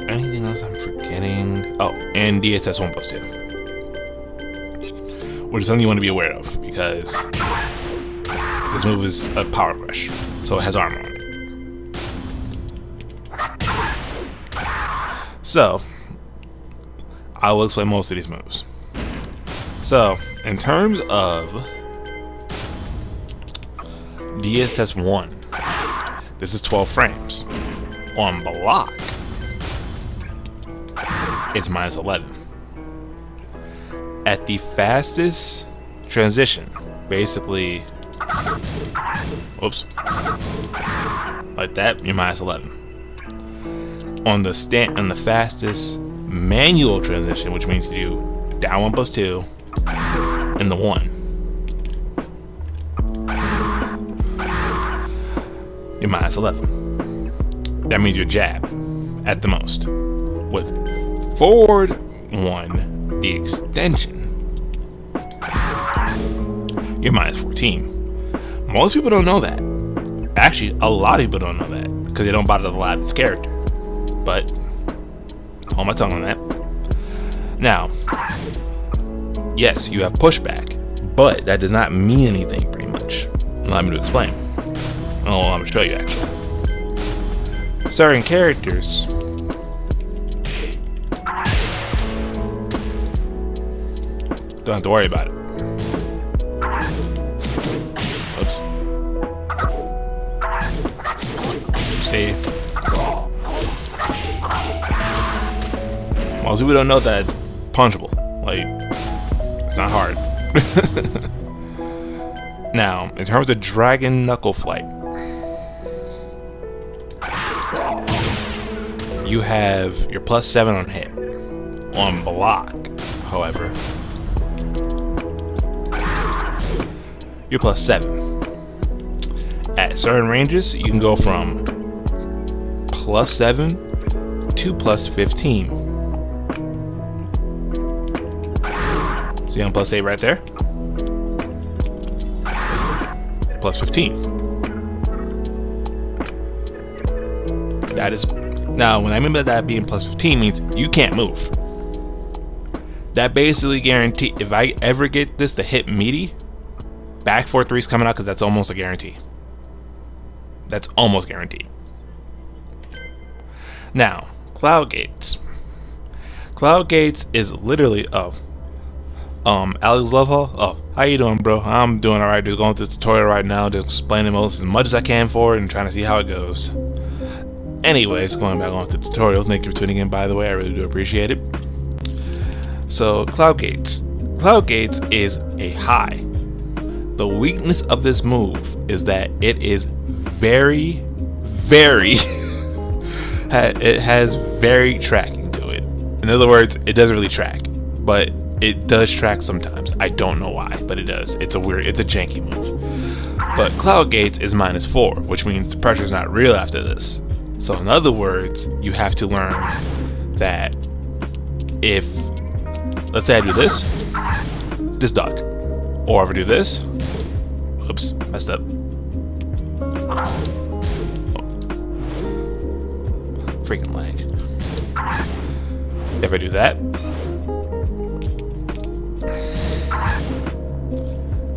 Anything else I'm forgetting? Oh, and DSS 1 plus 2. Which is something you want to be aware of, because this move is a power rush, so it has armor on it. So, I will explain most of these moves. So, in terms of DSS 1, this is 12 frames. On block, it's -11. At the fastest transition, basically, like that, you're -11. on the fastest manual transition, which means you do down 1 plus 2 and the 1. You're minus 11. That means your jab at the most. With forward 1, the extension, you're minus 14. Most people don't know that. Actually, a lot of people don't know that because they don't bother to lie this character. But hold my tongue on that. Now, yes, you have pushback, but that does not mean anything pretty much. Allow me to explain. Oh, I'm gonna show you actually. Certain characters don't have to worry about it. Oops. See? Most people don't know that it's punchable. Like, it's not hard. Now, in terms of Dragon Knuckle Flight, you have your plus 7 on hit. On block, however, you're plus 7. At certain ranges, you can go from plus 7 to plus 15. See on plus 8 right there? Plus 15. That is, now when I mean by that being plus 15 means you can't move. That basically guarantee, if I ever get this to hit meaty, back 4-3 is coming out because that's almost a guarantee. That's almost guaranteed. Now, Cloud Gates. Cloud Gates is literally, Alex Lovehall. Oh, how you doing, bro? I'm doing alright. Just going through the tutorial right now, just explaining most as much as I can for it and trying to see how it goes. Anyways, going back on to the tutorial. Thank you for tuning in, by the way. I really do appreciate it. So, Cloud Gates. Cloud Gates is a high. The weakness of this move is that it is very, very it has very tracking to it. In other words, it doesn't really track, but it does track sometimes. I don't know why, but it does. It's a janky move. But Cloud Gates is minus 4, which means the pressure is not real after this. So in other words, you have to learn that if, let's say I do this duck, or if I do this, oops, messed up. Freaking lag. If I do that,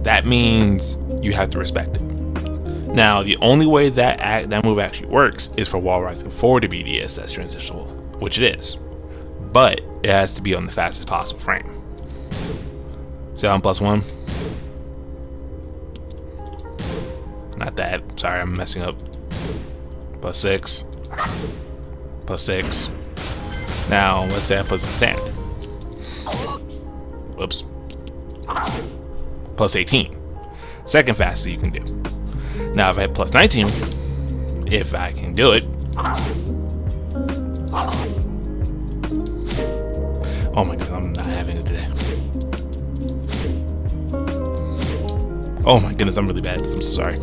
that means you have to respect it. Now, the only way that move actually works is for wall rising forward to be Dss transitional, which it is. But it has to be on the fastest possible frame. See how I'm plus 1? Not that. Sorry, I'm messing up. Plus 6. Plus 6. Now, let's say I put some sand. Whoops. Plus 18. Second fastest you can do. Now, if I hit plus 19, if I can do it. Oh my god, I'm not having it today. Oh my goodness, I'm really bad. I'm so sorry.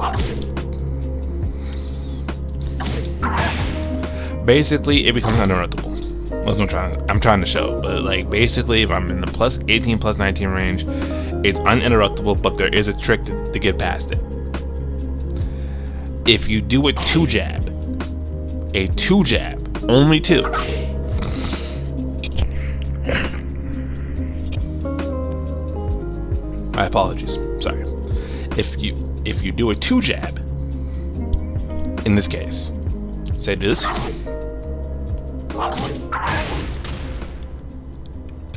Basically, it becomes uninterruptible. I'm trying to show, but like basically, if I'm in the plus 18, plus 19 range, it's uninterruptible, but there is a trick to get past it. If you do a 2 jab, only 2. My apologies. Sorry. If you do a 2 jab, in this case, say this,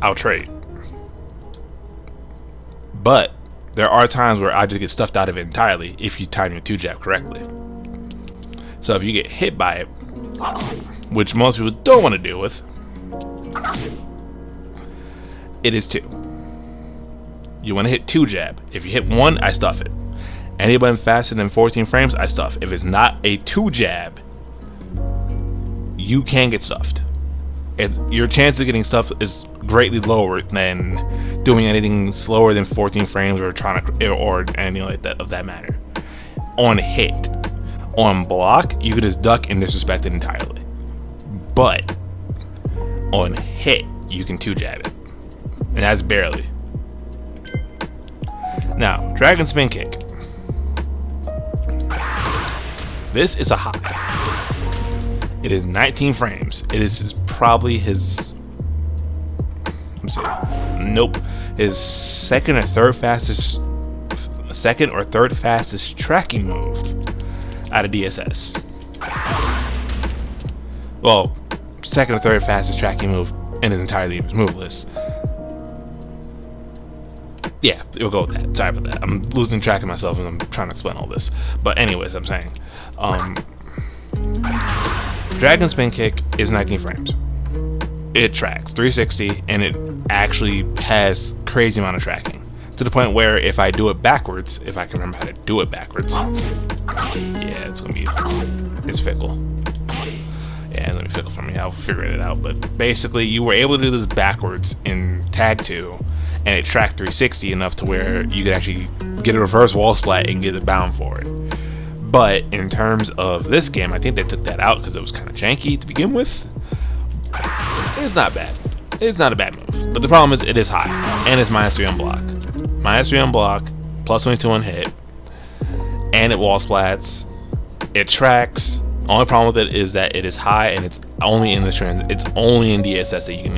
I'll trade. But there are times where I just get stuffed out of it entirely if you time your 2 jab correctly. So if you get hit by it, which most people don't want to deal with, it is 2. You want to hit 2 jab. If you hit 1, I stuff it. Anybody faster than 14 frames, I stuff. If it's not a 2 jab, you can get stuffed. Your chance of getting stuffed is greatly lower than doing anything slower than 14 frames or anything like that of that matter. On hit, on block, you could just duck and disrespect it entirely. But on hit, you can 2-jab it, and that's barely. Now, Dragon Spin Kick. This is a high. It is 19 frames. It is probably his. Let me see. Nope. His second or third fastest tracking move out of DSS. Well, second or third fastest tracking move in his entirety of his move list. Yeah, we'll go with that. Sorry about that. I'm losing track of myself and I'm trying to explain all this. But anyways, I'm saying, Dragon Spin Kick is 19 frames. It tracks 360 and it actually has crazy amount of tracking. To the point where if I do it backwards, if I can remember how to do it backwards, yeah, it's fickle. Yeah, it's gonna be fickle for me. I'll figure it out. But basically, you were able to do this backwards in Tag 2, and it tracked 360 enough to where you could actually get a reverse wall splat and get it bound for it. But in terms of this game, I think they took that out because it was kind of janky to begin with. It's not bad. It's not a bad move. But the problem is it is high, and it's -3 on block. -3 on block, +22 on hit, and it wall splats. It tracks. Only problem with it is that it is high, and it's only in it's only in DSS that you can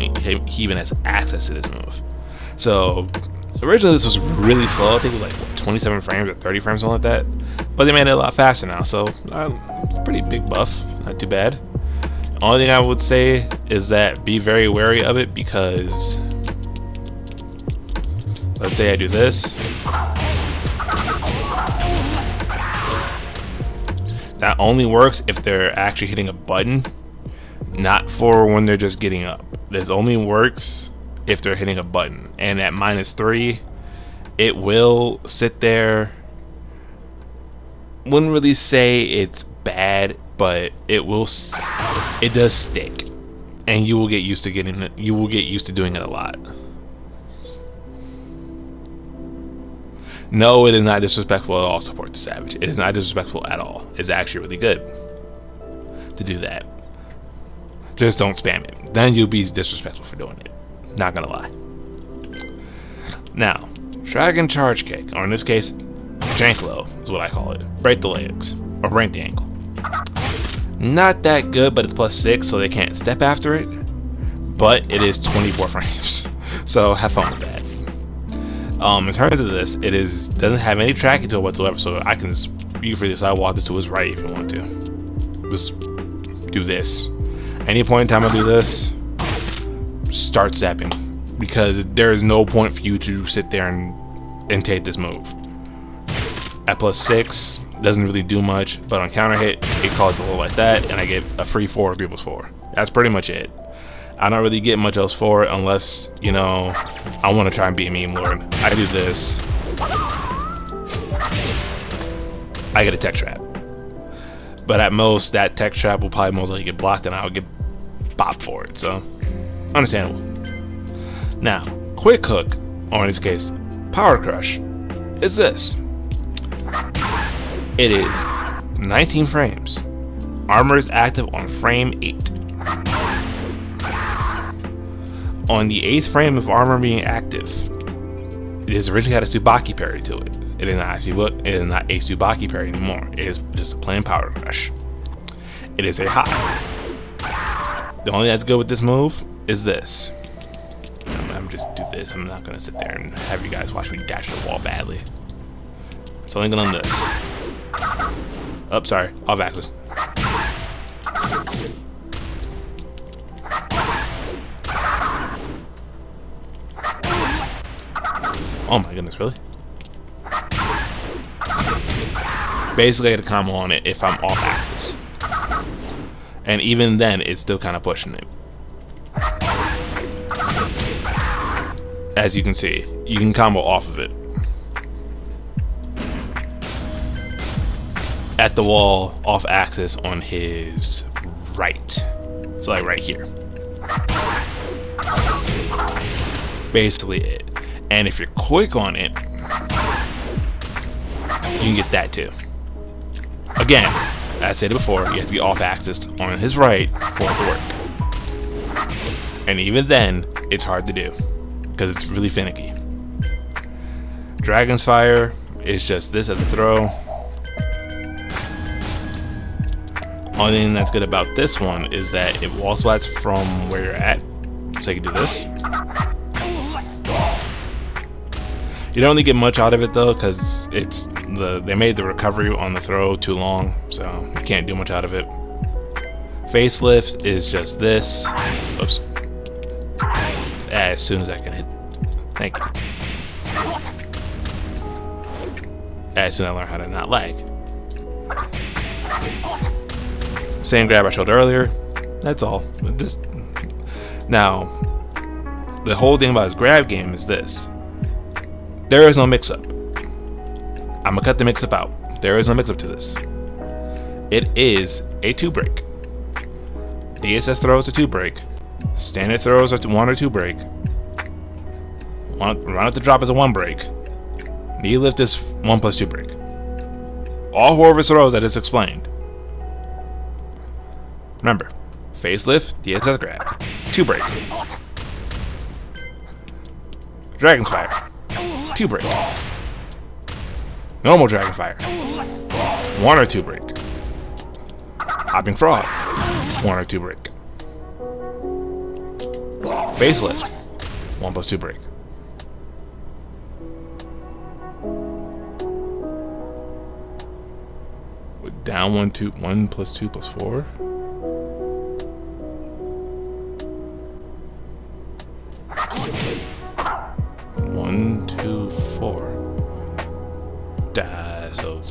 he even has access to this move. So originally this was really slow. I think it was like what, 27 frames or 30 frames, something like that. But they made it a lot faster now, so pretty big buff. Not too bad. Only thing I would say is that be very wary of it, because let's say I do this. That only works if they're actually hitting a button, not for when they're just getting up. This only works if they're hitting a button. And at -3, it will sit there. Wouldn't really say it's bad, but it does stick, and you will get used to getting it. You will get used to doing it a lot. No, it is not disrespectful at all. Support the Savage. It is not disrespectful at all. It's actually really good to do that. Just don't spam it. Then you'll be disrespectful for doing it. Not gonna lie. Now, Dragon Charge Kick, or in this case, Janklow is what I call it. Break the legs, or break the ankle. Not that good, but it's +6, so they can't step after it. But it is 24 frames, so have fun with that. In terms of this, doesn't have any tracking to it whatsoever, so I can just, you can freely sidewalk this to his right if you want to. Just do this. Any point in time I do this, start stepping, because there is no point for you to sit there and take this move. At +6, doesn't really do much, but on counter hit, it causes a little like that, and I get a free 4 3+4. That's pretty much it. I don't really get much else for it unless, you know, I want to try and be a meme lord. I do this. I get a tech trap. But at most, that tech trap will probably most likely get blocked, and I'll get bopped for it. So, understandable. Now, quick hook, or in this case, power crush, is this. It is 19 frames. Armor is active on frame 8. On the 8th frame of armor being active, it has originally had a Tsubaki parry to it. It is not a Tsubaki parry anymore. It is just a plain power crush. It is a high. The only thing that's good with this move is this. I'm just do this. I'm not gonna sit there and have you guys watch me dash the wall badly. It's only gonna this. Oh, sorry, off axis. Oh my goodness, really? Basically, I get a combo on it if I'm off axis. And even then, it's still kind of pushing it. As you can see, you can combo off of it. At the wall, off axis on his right. So like right here. Basically it. And if you're quick on it, you can get that too. Again, as I said before, you have to be off axis on his right for it to work. And even then, it's hard to do because it's really finicky. Dragon's Fire is just this as a throw. Only thing that's good about this one is that it wall splats from where you're at. So you can do this. You don't really get much out of it though, because they made the recovery on the throw too long, so you can't do much out of it. Facelift is just this. Oops. As soon as I can hit. Thank you. As soon as I learn how to not lag. Same grab I showed earlier. That's all. Just now, the whole thing about his grab game is this. There is no mix-up. I'm gonna cut the mix-up out. There is no mix-up to this. It is a 2-break. DSS throws a 2-break. Standard throws are 1 or 2 break. Run up the drop is a 1 break. Knee lift is 1 plus 2 break. All 4 of his throws I just explained. Remember, facelift, DSS grab, 2 break. Dragon's Fire, 2 break. Normal Dragon Fire, 1 or 2 break. Hopping Frog, 1 or 2 break. Facelift, 1 plus 2 break. Down 1, 2, 1 plus 2 plus 4. One, 2, 4. So.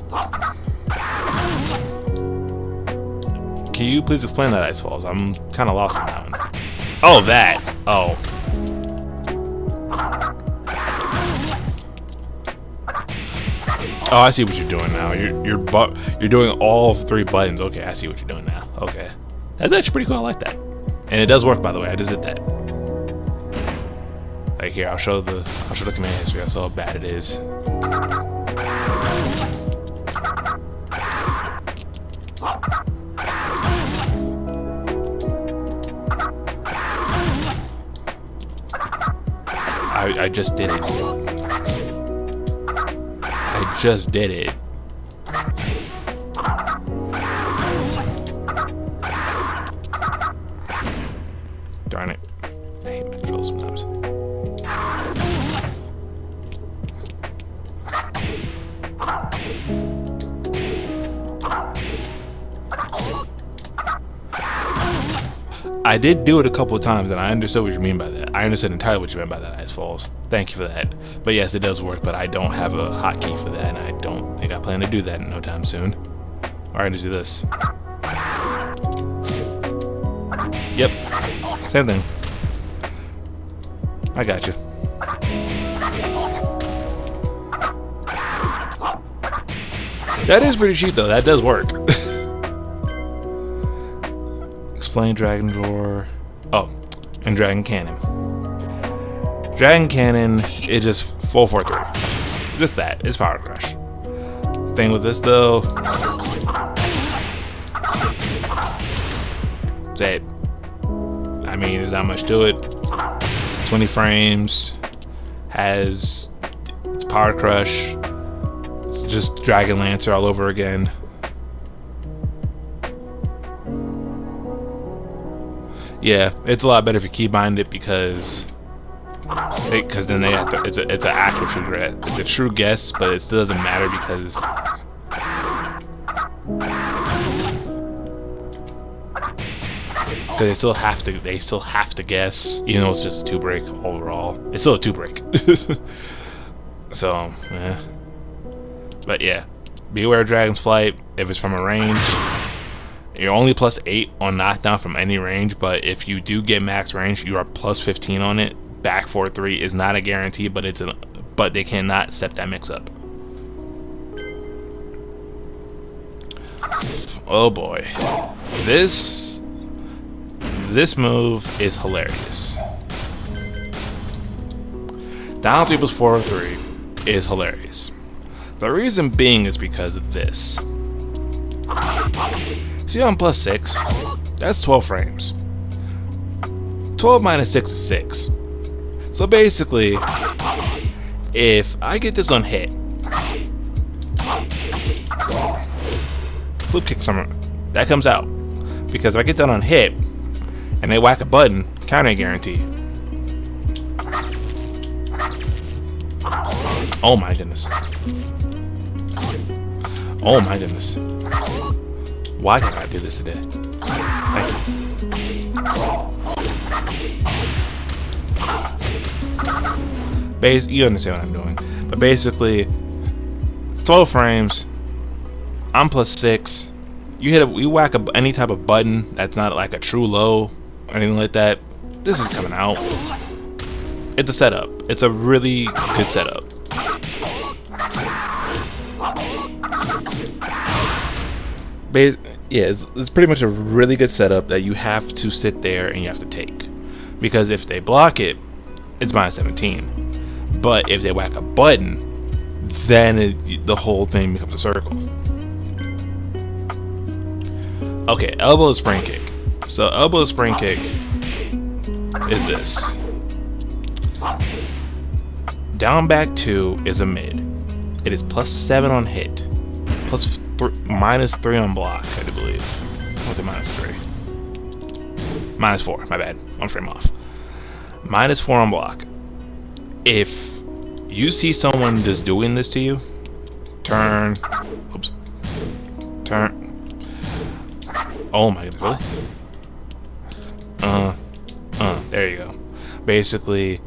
Can you please explain that, Ice Falls? I'm kind of lost on that one. Oh, that. Oh. Oh, I see what you're doing now. You're doing all 3 buttons. Okay, I see what you're doing now. Okay, that's actually pretty cool. I like that, and it does work. By the way, I just did that. Like here, I'll show the command history. I saw how bad it is. I just did it. I just did it. Darn it. I hate my controls sometimes. I did do it a couple of times, and I understood what you mean by that. I understood entirely what you meant by that, Ice Falls. Thank you for that. But yes, it does work, but I don't have a hotkey for that, and I don't think I plan to do that in no time soon. Alright, let's do this. Yep. Same thing. I got you. That is pretty cheap, though. That does work. Explain Dragon Drawer. Oh, and Dragon Cannon. Dragon Cannon is just 4-4-3. Just that. It's Power Crush. Thing with this though, that I mean, there's not much to it. 20 frames, has it's Power Crush. It's just Dragon Lancer all over again. Yeah, it's a lot better if you keybind it because then they have to. It's an actual true guess. It's a true guess, but it still doesn't matter because they still have to. They still have to guess, even though it's just a 2-break overall. It's still a 2-break. So, yeah. But yeah, beware of Dragon's Flight if it's from a range. You're only +8 on knockdown from any range, but if you do get max range, you are +15 on it. Back 4-3 is not a guarantee, but but they cannot set that mix up. Oh boy, this this move is hilarious. Down 3 plus 4 3 is hilarious. The reason being is because of this. See on plus 6? That's 12 frames. 12 minus 6 is 6. So basically, if I get this on hit, flip kick somewhere, that comes out. Because if I get that on hit, and they whack a button, counter guarantee. Oh my goodness. Oh my goodness. Why can't I do this today? You understand what I'm doing. But basically, 12 frames, I'm plus 6. You whack any type of button that's not like a true low or anything like that. This is coming out. It's a setup. It's a really good setup. Yeah, it's pretty much a really good setup that you have to sit there and you have to take. Because if they block it, it's minus 17. But if they whack a button, then the whole thing becomes a circle. Okay, elbow spring kick. So elbow spring kick is this. Down back 2 is a mid. It is plus 7 on hit. Minus 3 on block, I do believe. What's it minus 3? Minus 4, my bad. 1 frame off. Minus 4 on block. If you see someone just doing this to you, turn. Oops. Turn. Oh my god, really? There you go. Basically,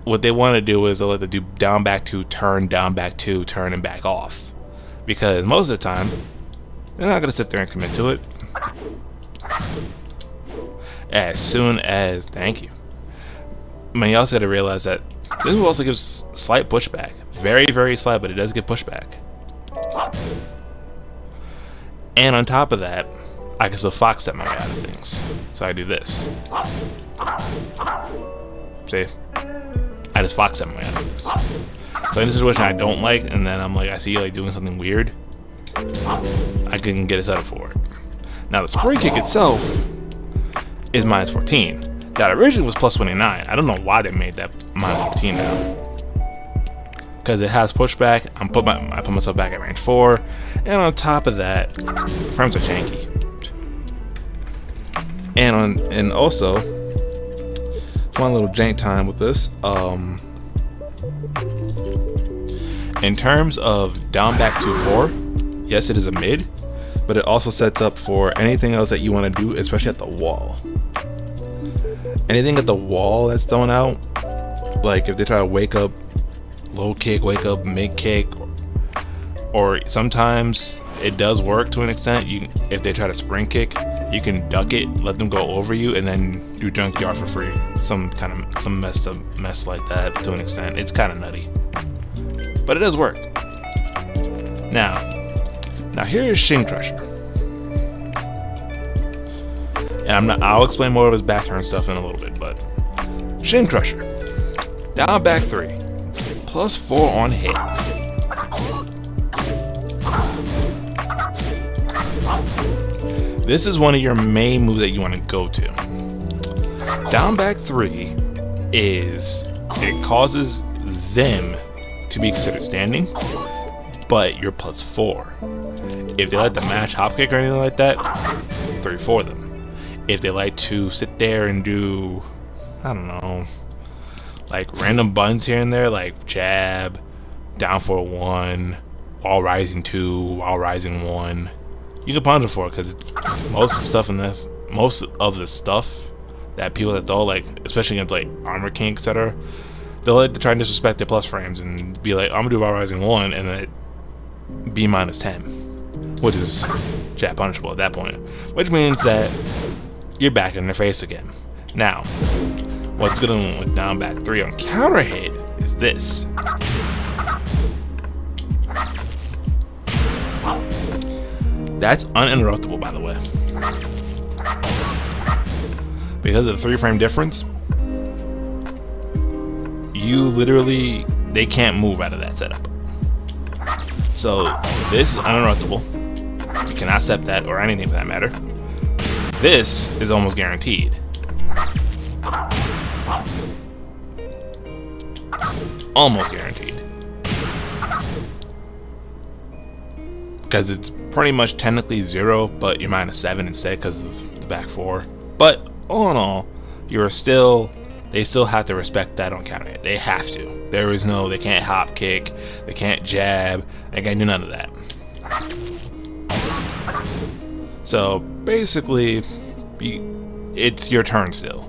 what they want to do is they'll let the do down back 2, turn, down back 2, turn, and back off. Because most of the time, they're not going to sit there and commit to it. As soon as, thank you. I mean, you also got to realize that this will also gives slight pushback. Very, very slight, but it does get pushback. And on top of that, I can still fox step my way out of things. So I do this. See? I just fox step my way out of things. So in a situation I don't like, and then I'm like, I see you like doing something weird, I can get a setup for it. Now the spring kick itself is minus 14. That originally was plus 29. I don't know why they made that minus 14 now. Because it has pushback. I put myself back at range 4, and on top of that, frames are janky. And also, one little jank time with this. In terms of down back 2-4, yes, it is a mid, but it also sets up for anything else that you want to do, especially at the wall. Anything at the wall that's thrown out, like if they try to wake up low kick, wake up mid kick, or sometimes it does work to an extent. If they try to spring kick, you can duck it, let them go over you, and then do junkyard for free. Some mess like that to an extent. It's kind of nutty, but it does work. Now here's Shin Crusher, and I'll explain more of his back turn stuff in a little bit. But Shin Crusher, down back 3, plus 4 on hit. This is one of your main moves that you want to go to. Down back 3 is, it causes them to be considered standing, but you're plus 4. If they like to mash hop kick or anything like that, 3 for them. If they like to sit there and do, I don't know, like random buttons here and there, like jab, down for 1, while rising 2, while rising 1, you can punish it for it, because most of the stuff that people that throw, like especially against like Armor King, etc., they'll like to try and disrespect their plus frames and be like, I'm gonna do while rising 1 and then it be minus 10, which is jab punishable at that point, which means that you're back in their face again. Now, what's good with down back 3 on counter hit is this. That's uninterruptible, by the way. because of the 3-frame difference, you literally, they can't move out of that setup. So this is uninterruptible. You cannot step that or anything for that matter. This is almost guaranteed. Almost guaranteed. Because it's pretty much technically 0, but you're -7 instead because of the back 4. But all in all, you're still, they still have to respect that on counter hit. They have to. There is no, they can't hop kick, they can't jab, they can't do none of that. So basically, it's your turn still.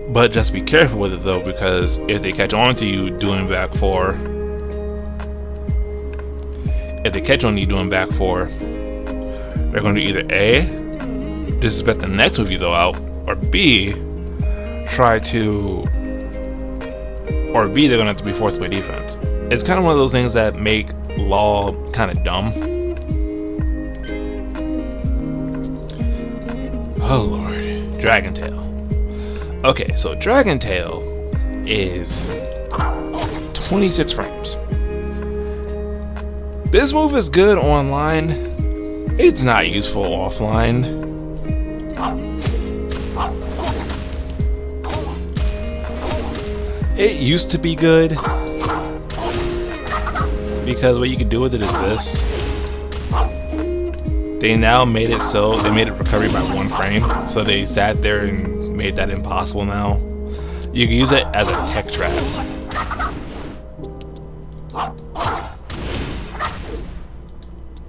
But just be careful with it though, because if they catch on to you doing back 4, if they catch on to you doing back 4, they're going to either A, disrespect the next move you throw out, or B, they're going to have to be forced to play defense. It's kind of one of those things that make Law kind of dumb. Oh lord, Dragon Tail. Okay, so Dragon Tail is 26 frames. This move is good online. It's not useful offline. It used to be good because what you can do with it is this. They now made it so they made it recovery by 1 frame, so they sat there and made that impossible now. You can use it as a tech trap.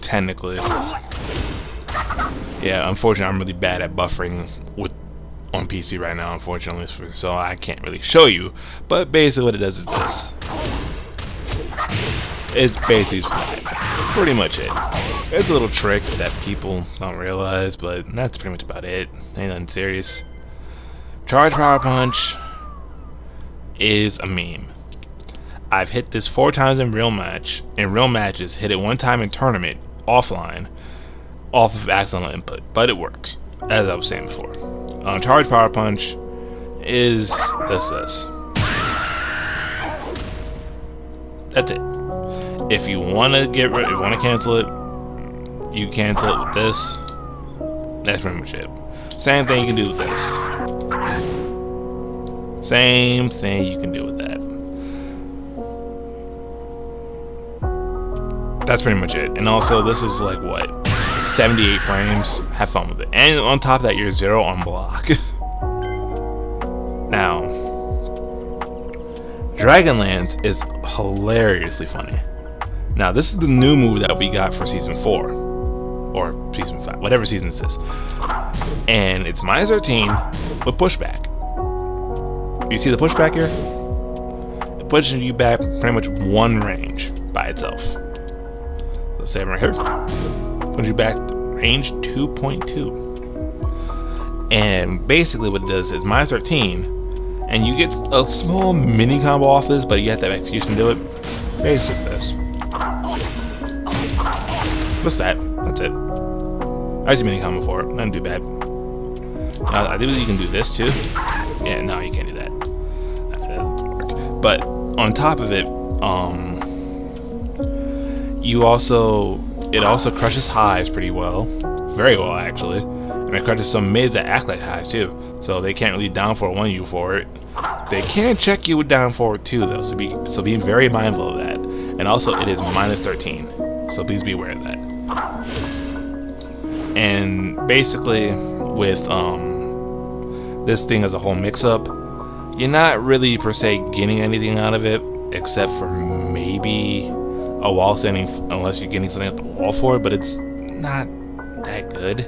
Technically. Yeah, unfortunately I'm really bad at buffering on PC right now, unfortunately, so I can't really show you, but basically what it does is this. It's basically pretty much it. It's a little trick that people don't realize, but that's pretty much about it. Ain't nothing serious. Charge Power Punch is a meme. I've hit this 4 times in real matches, hit it 1 time in tournament, offline, off of accidental input, but it works, as I was saying before. Charge Power Punch is this. That's it. If you want to cancel it, you cancel it with this. That's pretty much it. Same thing you can do with this. Same thing you can do with that. That's pretty much it. And also, this is like what, 78 frames. Have fun with it. And on top of that, you're 0 on block. Now, Dragonlance is hilariously funny. Now, this is the new move that we got for Season 4. Or Season 5. Whatever season this is. And it's -13 with pushback. You see the pushback here? It pushes you back pretty much 1 range by itself. Let's say right here. Pushes you back to range 2.2. And basically what it does is -13. And you get a small mini combo off this, but you have to have execution to do it. Basically just this. What's that? That's it. I used a mini combo for it. Nothing too bad. Now, I believe you can do this too. Yeah, no, you can't do that. That doesn't work. But on top of it, it also crushes highs pretty well. Very well, actually. And it crushes some mids that act like highs too. So they can't really down forward 1 you for it. They can check you with down forward 2 though, so be very mindful of that. And also it is -13. So please be aware of that. And basically with this thing as a whole mix-up, you're not really per se getting anything out of it, except for maybe a wall standing, unless you're getting something at the wall for it, but it's not that good.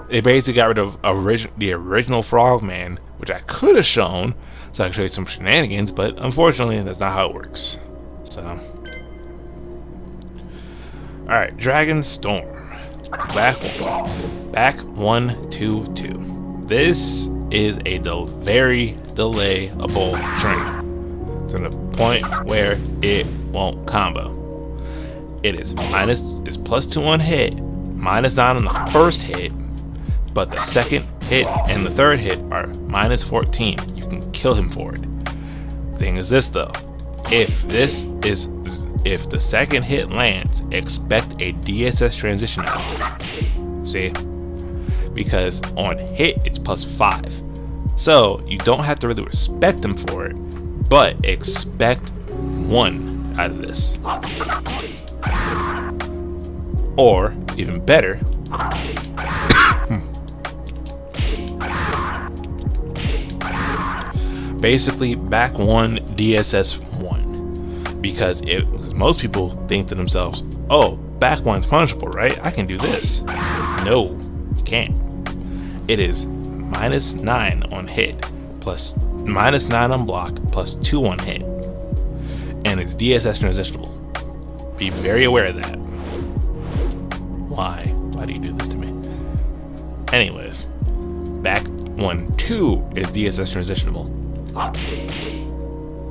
They basically got rid of the original Frogman, which I could have shown, so I can show you some shenanigans, but unfortunately that's not how it works. So, alright, Dragon Storm. Back 1-2-2. This is a very delayable train to the point where it won't combo. It is +2 on hit, -9 on the first hit. but the second hit and the third hit are minus 14. You can kill him for it. Thing is this though, if the second hit lands, expect a DSS transition out of it. See? Because on hit it's plus 5. So you don't have to really respect him for it, but expect 1 out of this. Or, even better, basically back 1 DSS 1. Because most people think to themselves, oh, back 1's punishable, right? I can do this. No, you can't. It is minus 9 on hit, plus minus 9 on block, plus 2 on hit. And it's DSS transitionable. Be very aware of that. Why? Why do you do this to me? Anyways, back 1, 2 is DSS transitionable.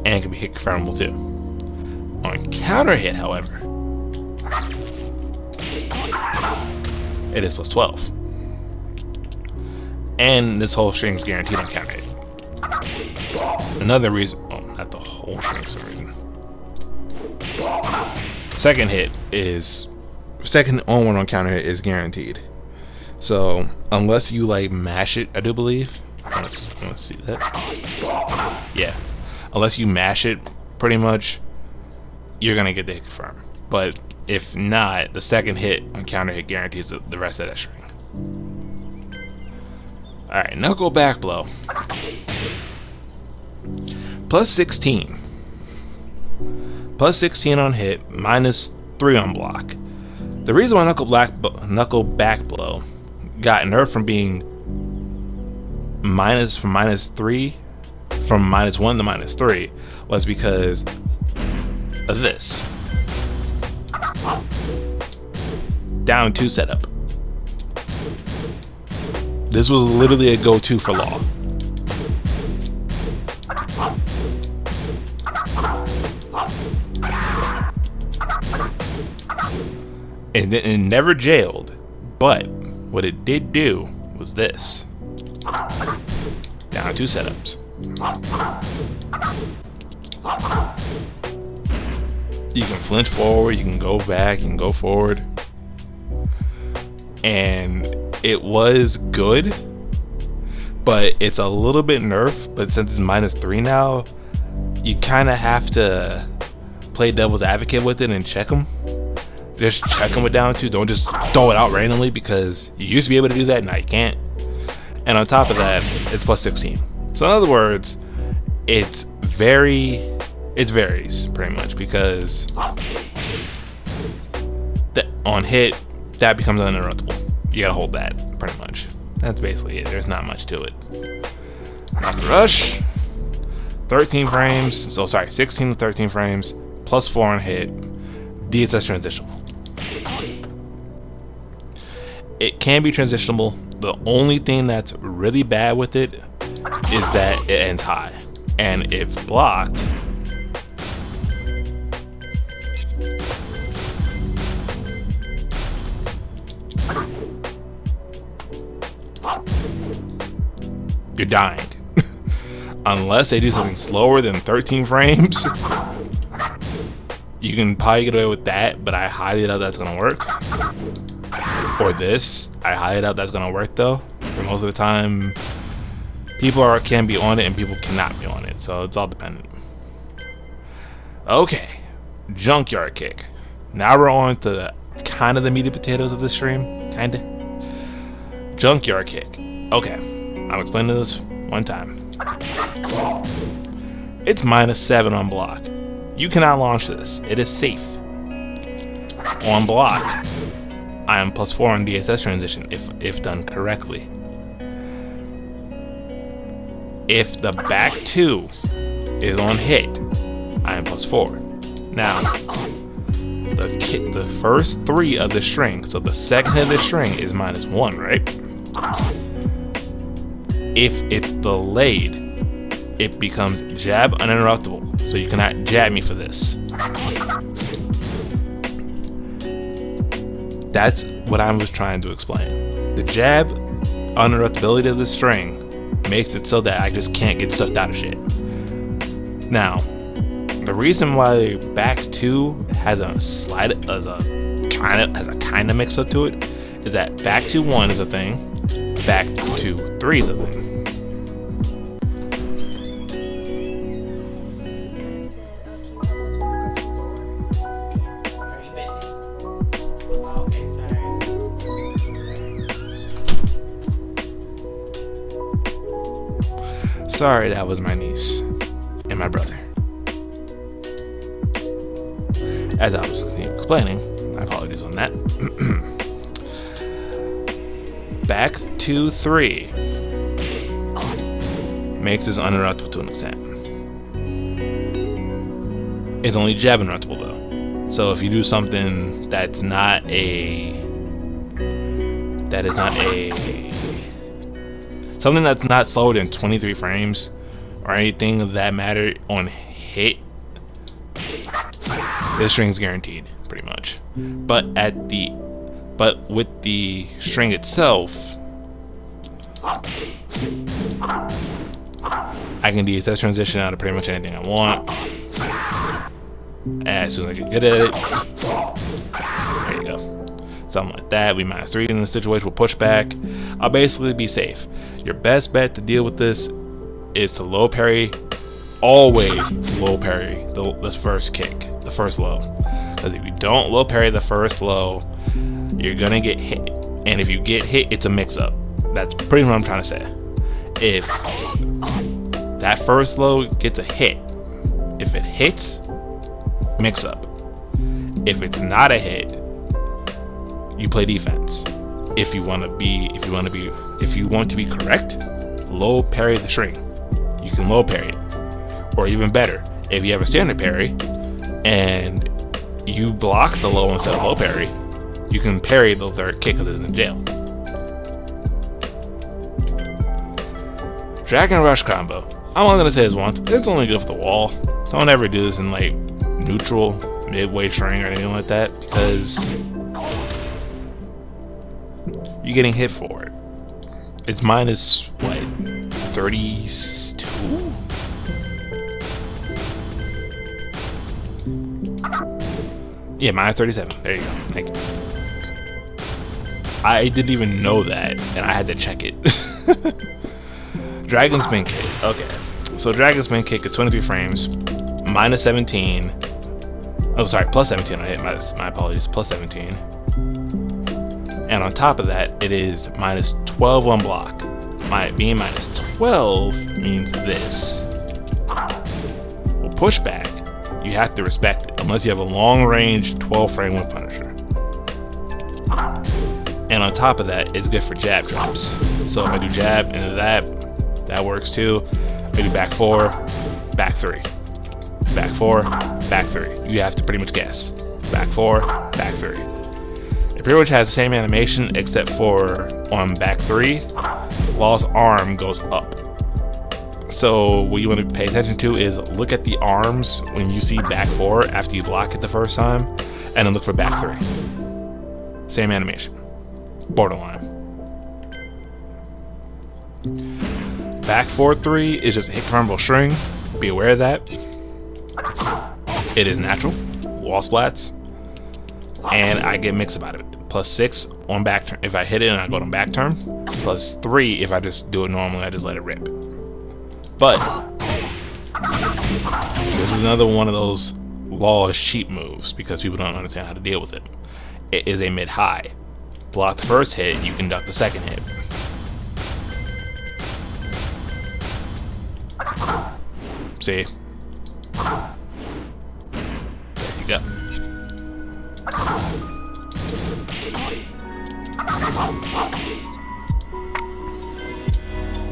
And can be hit confirmable too. On counter hit, however, it is plus 12. And this whole string is guaranteed on counter hit. Another reason, oh, not the whole string for some reason. Second on 1 on counter hit is guaranteed. So unless you like mash it, I do believe. Let's see that. Yeah, unless you mash it, pretty much, you're gonna get the hit confirm. But if not, the second hit on counter hit guarantees the rest of that string. All right, Knuckle Backflow. Plus 16. Plus 16 on hit, minus 3 on block. The reason why Knuckle Backflow got nerfed from being from minus 1 to minus 3 was because of this. Down 2 setup. This was literally a go-to for Law. And it never jailed, but what it did do was this. Down 2 setups. You can flinch forward, you can go back, you can go forward. And it was good, but it's a little bit nerfed. But since it's minus 3 now, you kind of have to play devil's advocate with it and check them. Just check them with down 2. Don't just throw it out randomly, because you used to be able to do that, now you can't. And on top of that, it's plus 16. So in other words, it varies pretty much, because on hit, that becomes uninterruptible. You gotta hold that, pretty much. That's basically it. There's not much to it. Knock rush, 13 frames. So sorry, 16 to 13 frames, plus 4 on hit. DSS transitionable. It can be transitionable. The only thing that's really bad with it is that it ends high, and if blocked, you're dying. Unless they do something slower than 13 frames, you can probably get away with that, but I highly doubt that's gonna work. Or this, I highly doubt that's gonna work though. For most of the time, people can be on it and people cannot be on it, so it's all dependent. Okay, Junkyard Kick. Now we're on to the kind of the meaty potatoes of the stream, kinda. Junkyard Kick. Okay, I'm explaining this one time. It's minus 7 on block. You cannot launch this. It is safe. On block, I am plus 4 on DSS transition if done correctly. If the back 2 is on hit, I am plus 4. Now, the first 3 of the string, so the second hit of the string is minus 1, right? If it's delayed, it becomes jab uninterruptible, so you cannot jab me for this. That's what I was trying to explain. The jab uninterruptibility of the string makes it so that I just can't get stuffed out of shit. Now, the reason why back 2 has a kind of mix up to it is that back 2-1 is a thing, back 2-3 is a thing. Sorry, that was my niece and my brother. As I was explaining, my apologies on that. Back 2-3 makes this uninterruptible to an extent. It's only jab interruptible though. So if you do something that's not something that's not slower than 23 frames or anything of that matter on hit, this string's guaranteed pretty much. But with the string itself, I can Dss transition out of pretty much anything I want. As soon as I get good at it, there you go. Something like that. We -3 in the situation. We'll push back. I'll basically be safe. Your best bet to deal with this is to low parry. Always low parry this first kick, the first low. Because if you don't low parry the first low, you're gonna get hit. And if you get hit, it's a mix-up. That's pretty much what I'm trying to say. If that first low gets a hit, if it hits, mix up. If it's not a hit, you play defense. If you want to be correct, low parry the string. You can low parry it, or even better, if you have a standard parry and you block the low instead of low parry, you can parry the third kick because it's in jail. Dragon Rush combo. I'm only gonna say this once. It's only good for the wall. Don't ever do this in like neutral, midway string or anything like that, because you're getting hit for it. It's minus what, 32? Yeah, minus 37. There you go. Thank you. I didn't even know that, and I had to check it. Dragon Spin Kick. Okay, so Dragon Spin Kick is 23 frames, minus 17. Oh, sorry, plus 17. I hit my apologies. Plus 17. And on top of that, it is minus 12 on block. Being minus 12 means this. Well, pushback, you have to respect it, unless you have a long range 12 frame with Punisher. And on top of that, it's good for jab traps. So if I do jab into that works too. Maybe back 4, back 3. Back 4, back 3. You have to pretty much guess. Back 4, back 3. It pretty much has the same animation, except for on back 3, Law's arm goes up. So what you want to pay attention to is look at the arms when you see back 4 after you block it the first time, and then look for back 3. Same animation. Borderline. Back 4-3 is just a hit confirmable string. Be aware of that. It is natural. Wall splats. And I get mixed about it. Plus 6 on back turn if I hit it and I go on back turn. Plus 3 if I just do it normally, I just let it rip. But this is another one of those Law's cheat moves because people don't understand how to deal with it. It is a mid-high. Block the first hit, you can duck the second hit. See? There you go.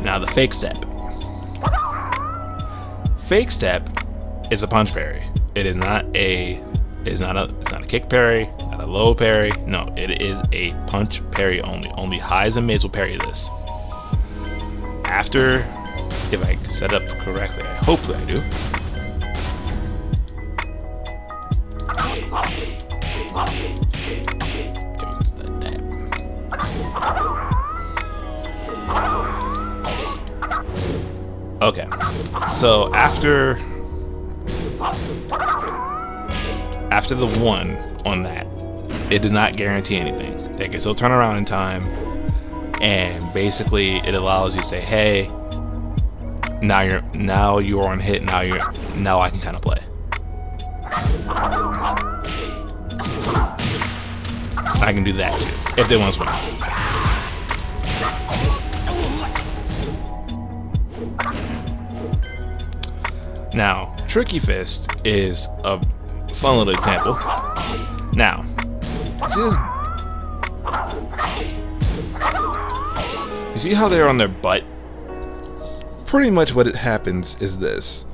Now the fake step. Fake step is a punch parry. It's not a kick parry, not a low parry. No, it is a punch parry only. Only highs and mids will parry this. After, if I set up correctly, hopefully I do. Okay, so after the 1 on that, it does not guarantee anything. They can still turn around in time, and basically it allows you to say, hey, now you're on hit, now I can kind of play. I can do that too if they want to swing. Now, Tricky Fist is a fun little example. Now, you see how they're on their butt? Pretty much what it happens is this.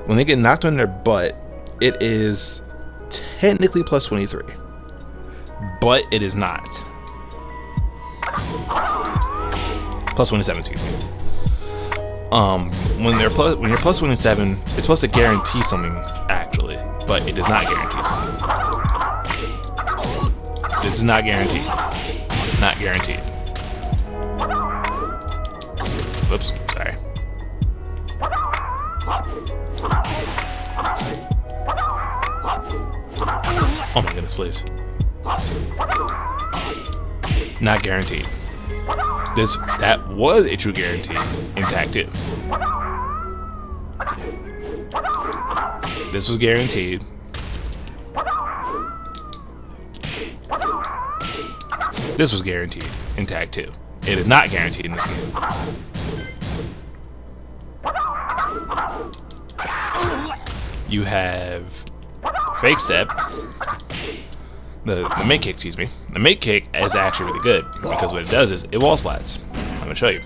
When they get knocked on their butt, it is technically plus 23. But it is not. Plus 27, excuse me. When you're plus 27, it's supposed to guarantee something, actually. But it does not guarantee something. This is not guaranteed. Not guaranteed. Whoops, sorry. Oh my goodness, please. Not guaranteed. That was a true guarantee in Tag 2. This was guaranteed. This was guaranteed in Tag 2. It is not guaranteed in this game. You have Fake Step. The mid kick, excuse me. The mid kick is actually really good because what it does is it wall splats. I'm gonna show you.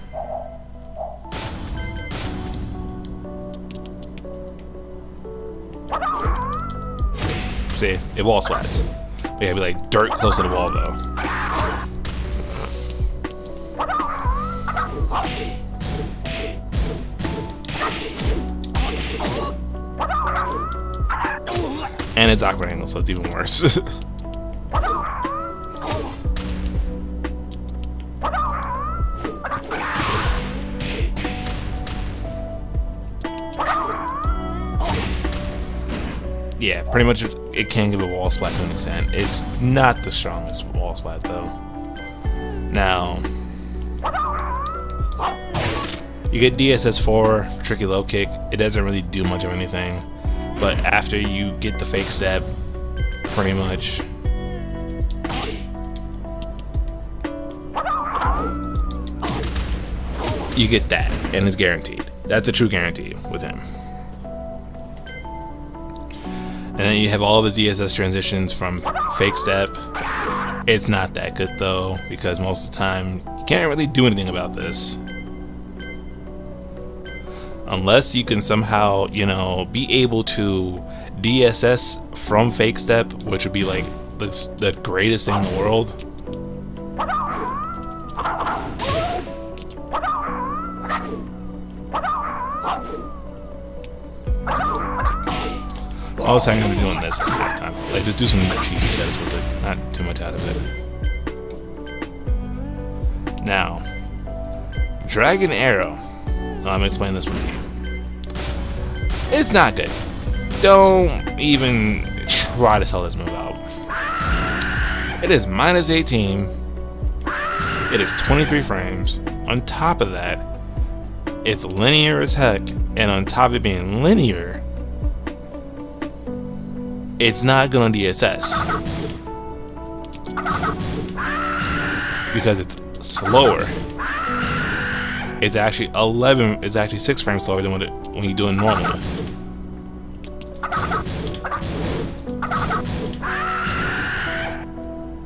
See, it wall splats. But you gotta be like dirt close to the wall though. And it's awkward angle, so it's even worse. Yeah, pretty much it can give a wall splat to an extent. It's not the strongest wall splat though. Now, you get DSS 4 for Tricky Low Kick. It doesn't really do much of anything. But after you get the Fake Step, pretty much you get that, and it's guaranteed. That's a true guarantee with him. And then you have all of his DSS transitions from Fake Step. It's not that good though, because most of the time you can't really do anything about this. Unless you can somehow, you know, be able to DSS from Fake Step, which would be like the greatest thing in the world. All the time I'm gonna be doing this at that time. Like just do some cheesy sets with it, not too much out of it. Now, Dragon Arrow. I'm gonna explain this one to you. It's not good. Don't even try to tell this move out. It is minus 18. It is 23 frames. On top of that, it's linear as heck. And on top of it being linear, it's not gonna DSS. Because it's slower. It's actually 6 frames slower than when you do it normally.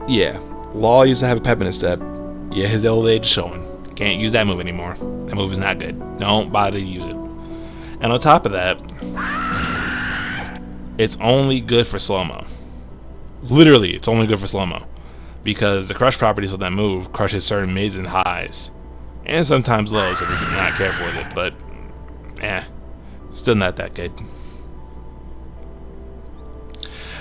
Yeah, Law used to have a pep in his step. Yeah, his old age is showing. Can't use that move anymore. That move is not good. Don't bother to use it. And on top of that, it's only good for slow-mo. Literally, it's only good for slow-mo. Because the crush properties of that move crushes certain mids and highs. And sometimes lows if you're not careful with it, but still not that good.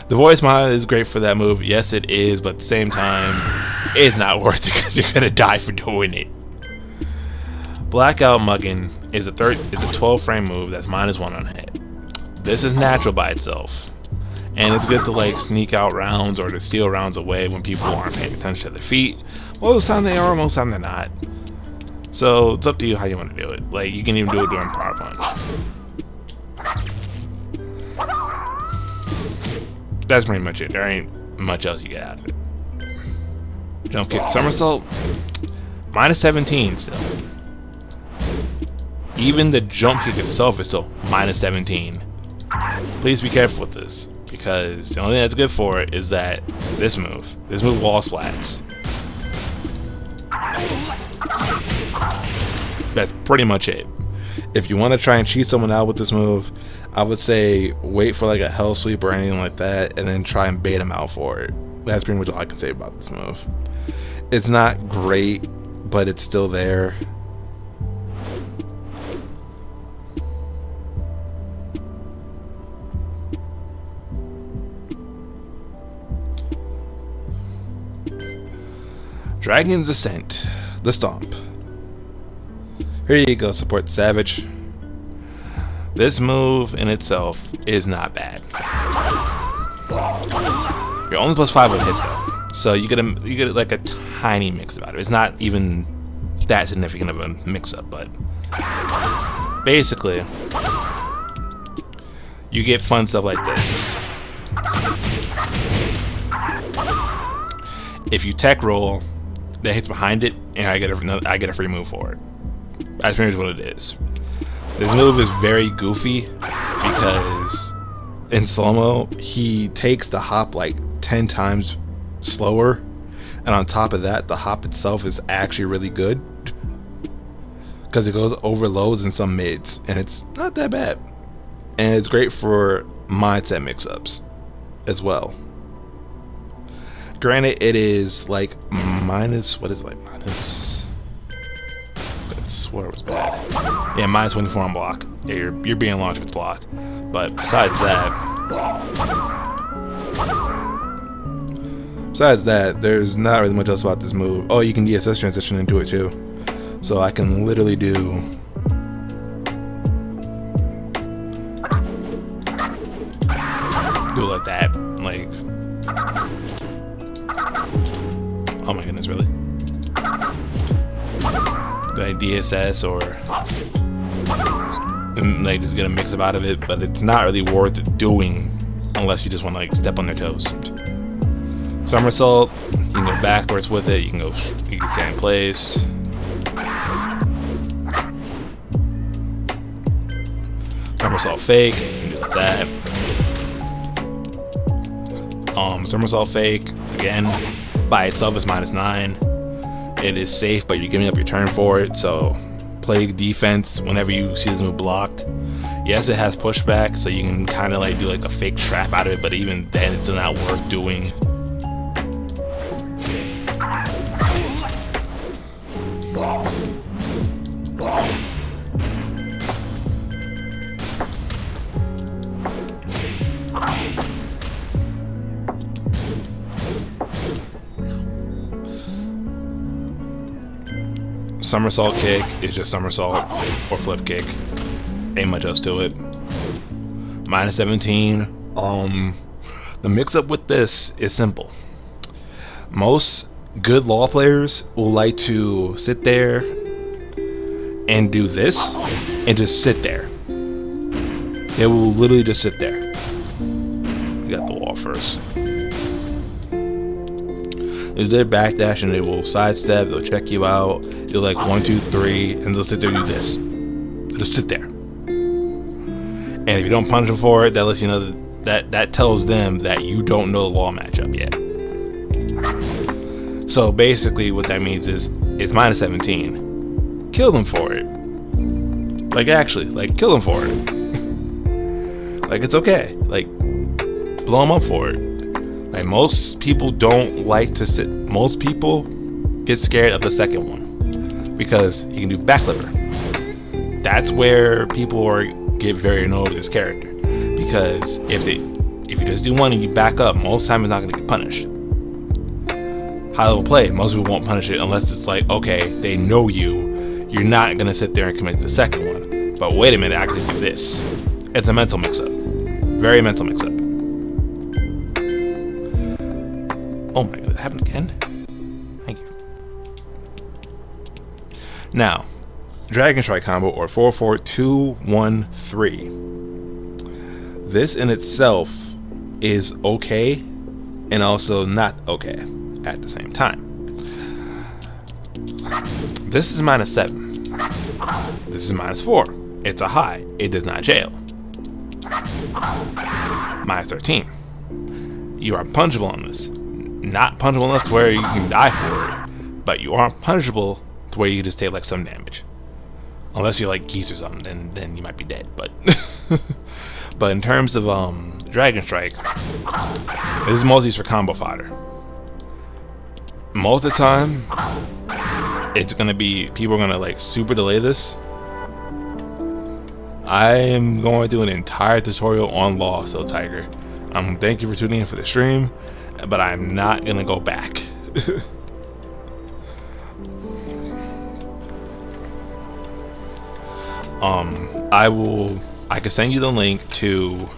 The voice mod is great for that move. Yes, it is, but at the same time, it's not worth it because you're gonna die for doing it. Blackout Mugging is a 12 frame move that's -1 on hit. This is natural by itself, and it's good to like sneak out rounds or to steal rounds away when people aren't paying attention to their feet. Most of the time they are, most of the time they're not. So it's up to you how you want to do it. Like, you can even do it during Power Punch. That's pretty much it. There ain't much else you get out of it. Jump kick, somersault, -17 still. Even the jump kick itself is still -17. Please be careful with this, because the only thing that's good for it is that this move wall splats. That's pretty much it. If you want to try and cheat someone out with this move, I would say wait for like a hell sweep or anything like that, and then try and bait them out for it. That's pretty much all I can say about this move. It's not great, but it's still there. Dragon's Ascent, the Stomp. Here you go, support the Savage. This move in itself is not bad. You're only +5 with hit though, so you get like a tiny mix about it. It's not even that significant of a mix-up, but basically you get fun stuff like this. If you tech roll, that hits behind it, and I get a free move for it. That's pretty much what it is. This move is very goofy because in slow-mo he takes the hop like 10 times slower, and on top of that the hop itself is actually really good because it goes over lows and some mids, and it's not that bad, and it's great for mindset mix-ups as well. Granted, it is like minus, what is it, like minus, I swear it was bad. Yeah, -24 on block. Yeah, you're being launched if it's blocked. But besides that, there's not really much else about this move. Oh, you can Dss transition into it too. So I can literally do it like that, like. Oh my goodness, really? Like DSS or like just get a mix up out of it, but it's not really worth doing unless you just want to like step on their toes. Somersault, you can go backwards with it. You can stay in place. Somersault fake, you can do like that. Somersault fake again. By itself is -9. It is safe, but you're giving up your turn for it, so play defense whenever you see this move blocked. Yes, it has pushback, so you can kind of like do like a fake trap out of it, but even then it's still not worth doing. Somersault kick is just somersault or flip kick. Ain't much else to it. -17. The mix-up with this is simple. Most good law players will like to sit there and do this and just sit there. They will literally just sit there. You got the wall first. If they're backdash and they will sidestep, they'll check you out. They'll like 1, 2, 3, and they'll sit there and do this. They'll just sit there. And if you don't punish them for it, that lets you know that tells them that you don't know the law matchup yet. So basically, what that means is it's -17. Kill them for it. Like actually, like kill them for it. Like it's okay. Like blow them up for it. Like most people don't like to sit. Most people get scared of the second one because you can do backflipper. That's where people get very annoyed with this character, because if you just do one and you back up, most time it's not going to get punished. High level play, most people won't punish it unless it's like, okay, they know you you're not gonna sit there and commit to the second one. But wait a minute, I can do this. It's a mental mix-up. Very mental mix-up. Oh my god, that happened again? Thank you. Now, Dragon Strike combo, or 4-4-2-1-3. This in itself is okay, and also not okay at the same time. This is -7. This is -4. It's a high. It does not jail. -13. You are punchable on this. Not punchable enough to where you can die for it, but you aren't punchable to where you just take like some damage. Unless you're like Geese or something, then you might be dead. But but in terms of Dragon Strike, this is mostly used for combo fodder. Most of the time, it's gonna be people are gonna like super delay this. I am going to do an entire tutorial on Law, so Tiger. Thank you for tuning in for the stream, but I'm not gonna go back. I can send you the link to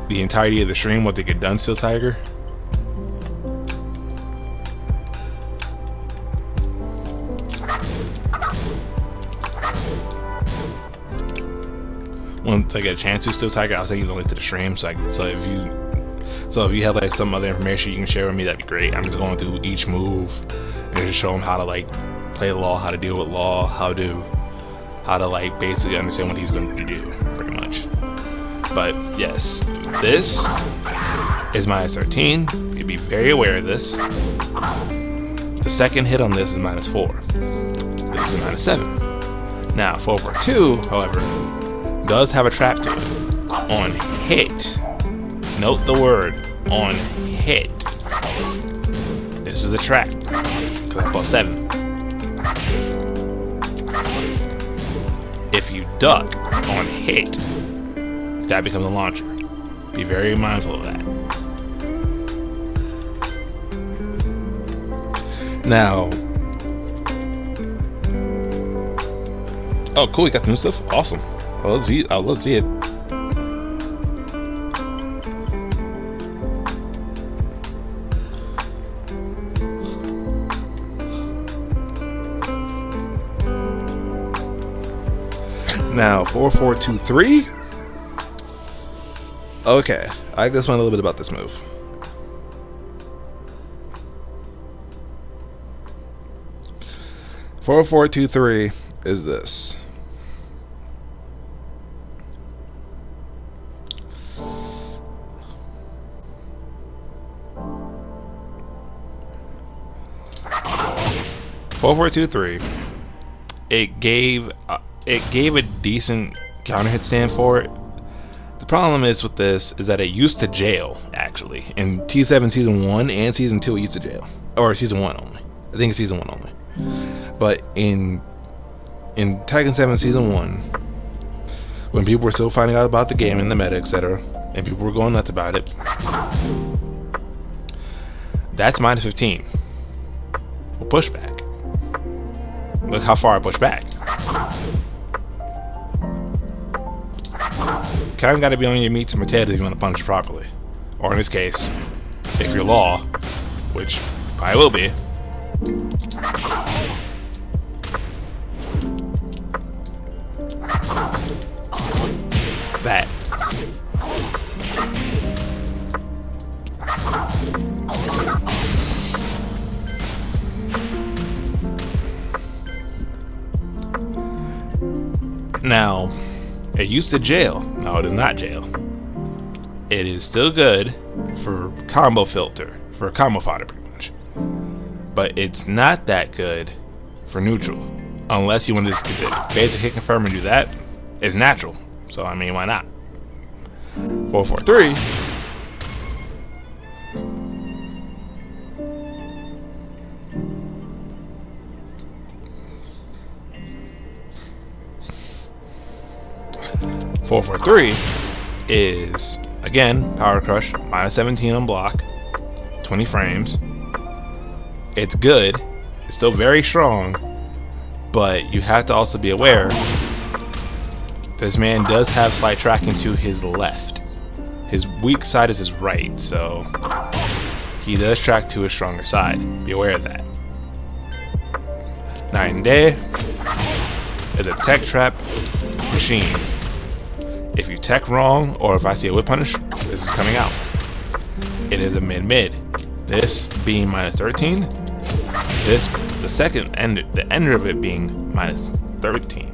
the entirety of the stream, what they get done, Steel Tiger. Once I get a chance to, Steel Tiger, I'll send you the link to the stream. So if you have like some other information you can share with me, that'd be great. I'm just going through each move and just show them how to like play Law, how to deal with Law, how to like basically understand what he's going to do, pretty much. But yes, this is -13. You'd be very aware of this. The second hit on this is -4. This is -7. Now 4-4-2, however, does have a trap to it. On hit, note the word on hit. This is a trap. +7. If you duck on hit, that becomes a launcher. Be very mindful of that. Now, oh cool, you got the new stuff? Awesome. Well, let's see it. Now, 4-4-2-3. Okay, I just want a little bit about this move. Four, 4-2-3 is this. Four, 4-2-3. It gave a decent counter hit stand for it. The problem is with this is that it used to jail, actually. In T7 Season 1 and Season 2 it used to jail. Or Season 1 only. I think it's Season 1 only. But in Tekken 7 Season 1, when people were still finding out about the game and the meta, etc., and people were going nuts about it, that's -15. We'll push back. Look how far I push back. Kind of got to be on your meats and potatoes if you want to punch properly. Or in this case, if you're Law, which I will be. That. Now, it used to jail. No, it does not jail. It is still good for combo filter, for combo fodder pretty much. But it's not that good for neutral. Unless you want to just get the basic hit confirm and do that. It's natural. So, I mean, why not? 4-4-3. Is again Power Crush, -17 on block, 20 frames. It's good. It's still very strong. But you have to also be aware this man does have slight tracking to his left. His weak side is his right, so he does track to his stronger side. Be aware of that. Night and Day is a tech trap machine. If you tech wrong, or if I see a whip punish, this is coming out. It is a mid-mid. This being minus 13. This, the second end, the end of it being minus 13.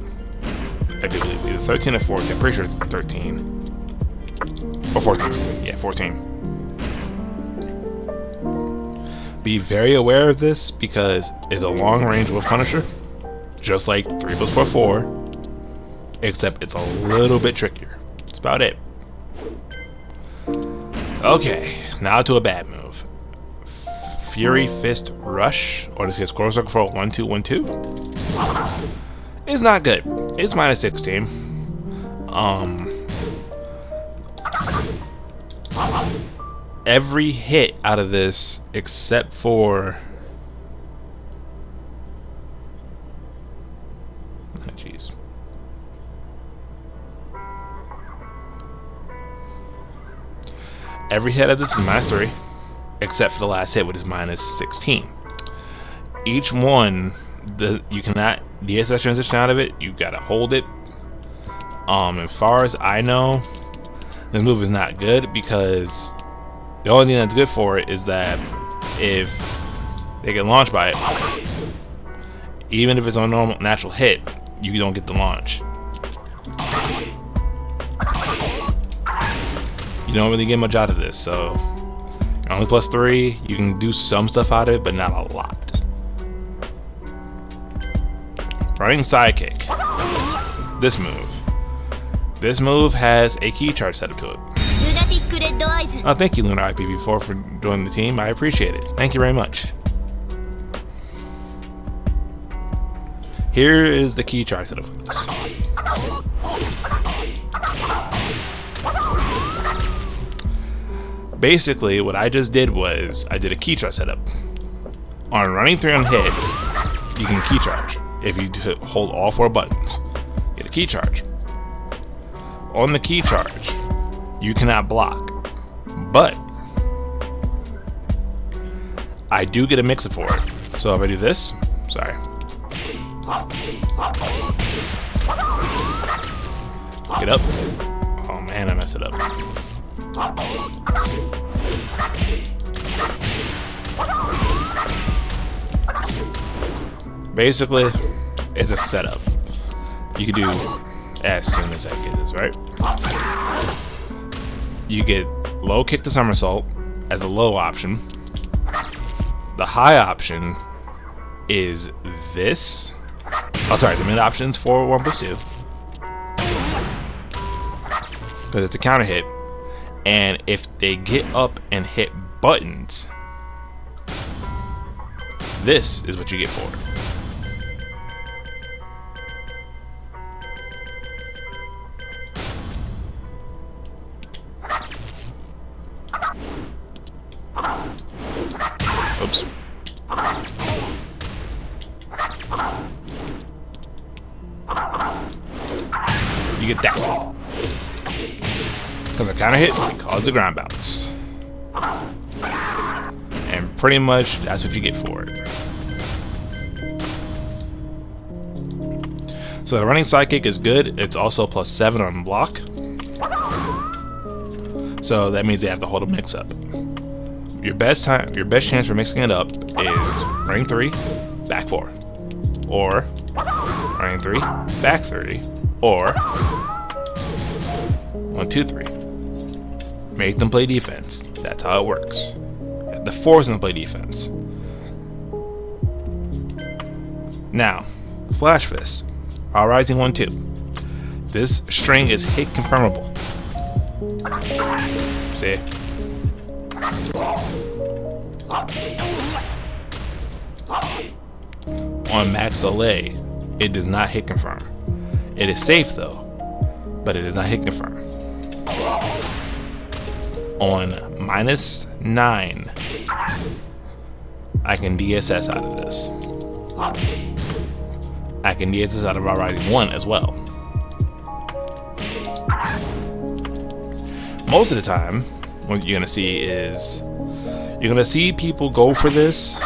I do believe either 13 or 14. I'm pretty sure it's 13. Or 14. Yeah, 14. Be very aware of this because it's a long range whip punisher. Just like 3+4, except it's a little bit trickier. That's about it. Okay, now to a bad move. Fury Fist Rush, or this gets Corso Control 1-2-1-2. It's not good. It's minus 16. Every hit out of this, except for jeez. Every hit of this is minus 3, except for the last hit, which is minus 16. Each one, you cannot DSS transition out of it. You gotta hold it. As far as I know, this move is not good because the only thing that's good for it is that if they get launched by it, even if it's a normal natural hit, you don't get the launch. You don't really get much out of this, so you're only plus 3. You can do some stuff out of it, but not a lot. Running side kick. This move has a key charge set up to it. Oh, thank you, Lunar IPv4, for joining the team. I appreciate it. Thank you very much. Here is the key charge setup for this. Basically, what I just did was I did a key charge setup. On running 3 on hit, you can key charge. If you hold all 4 buttons, get a key charge. On the key charge, you cannot block, but I do get a mix-up for it. So if I do this, sorry. Get up. Oh man, I messed it up. Basically, it's a setup. You can do as soon as I get this, right? You get low kick to somersault as a low option. The high option is this. Oh, sorry, the mid option's for 1+2. Because it's a counter hit. And if they get up and hit buttons, this is what you get for it. Oops. You get that one. Because a counter hit causes a ground bounce. And pretty much that's what you get for it. So the running side kick is good. It's also +7 on block. So that means they have to hold a mix up. Your best chance for mixing it up is running 3, back 4, or running 3, back 30, or 1, 2, 3. Make them play defense. That's how it works. The force them to play defense. Now, Flash Fist, All Rising 1-2. This string is hit confirmable. See? On Max LA, it does not hit confirm. It is safe though, but it does not hit confirm. On -9, I can DSS out of this. I can DSS out of While Rising 1 as well. Most of the time, what you're gonna see is you're gonna see people go for this,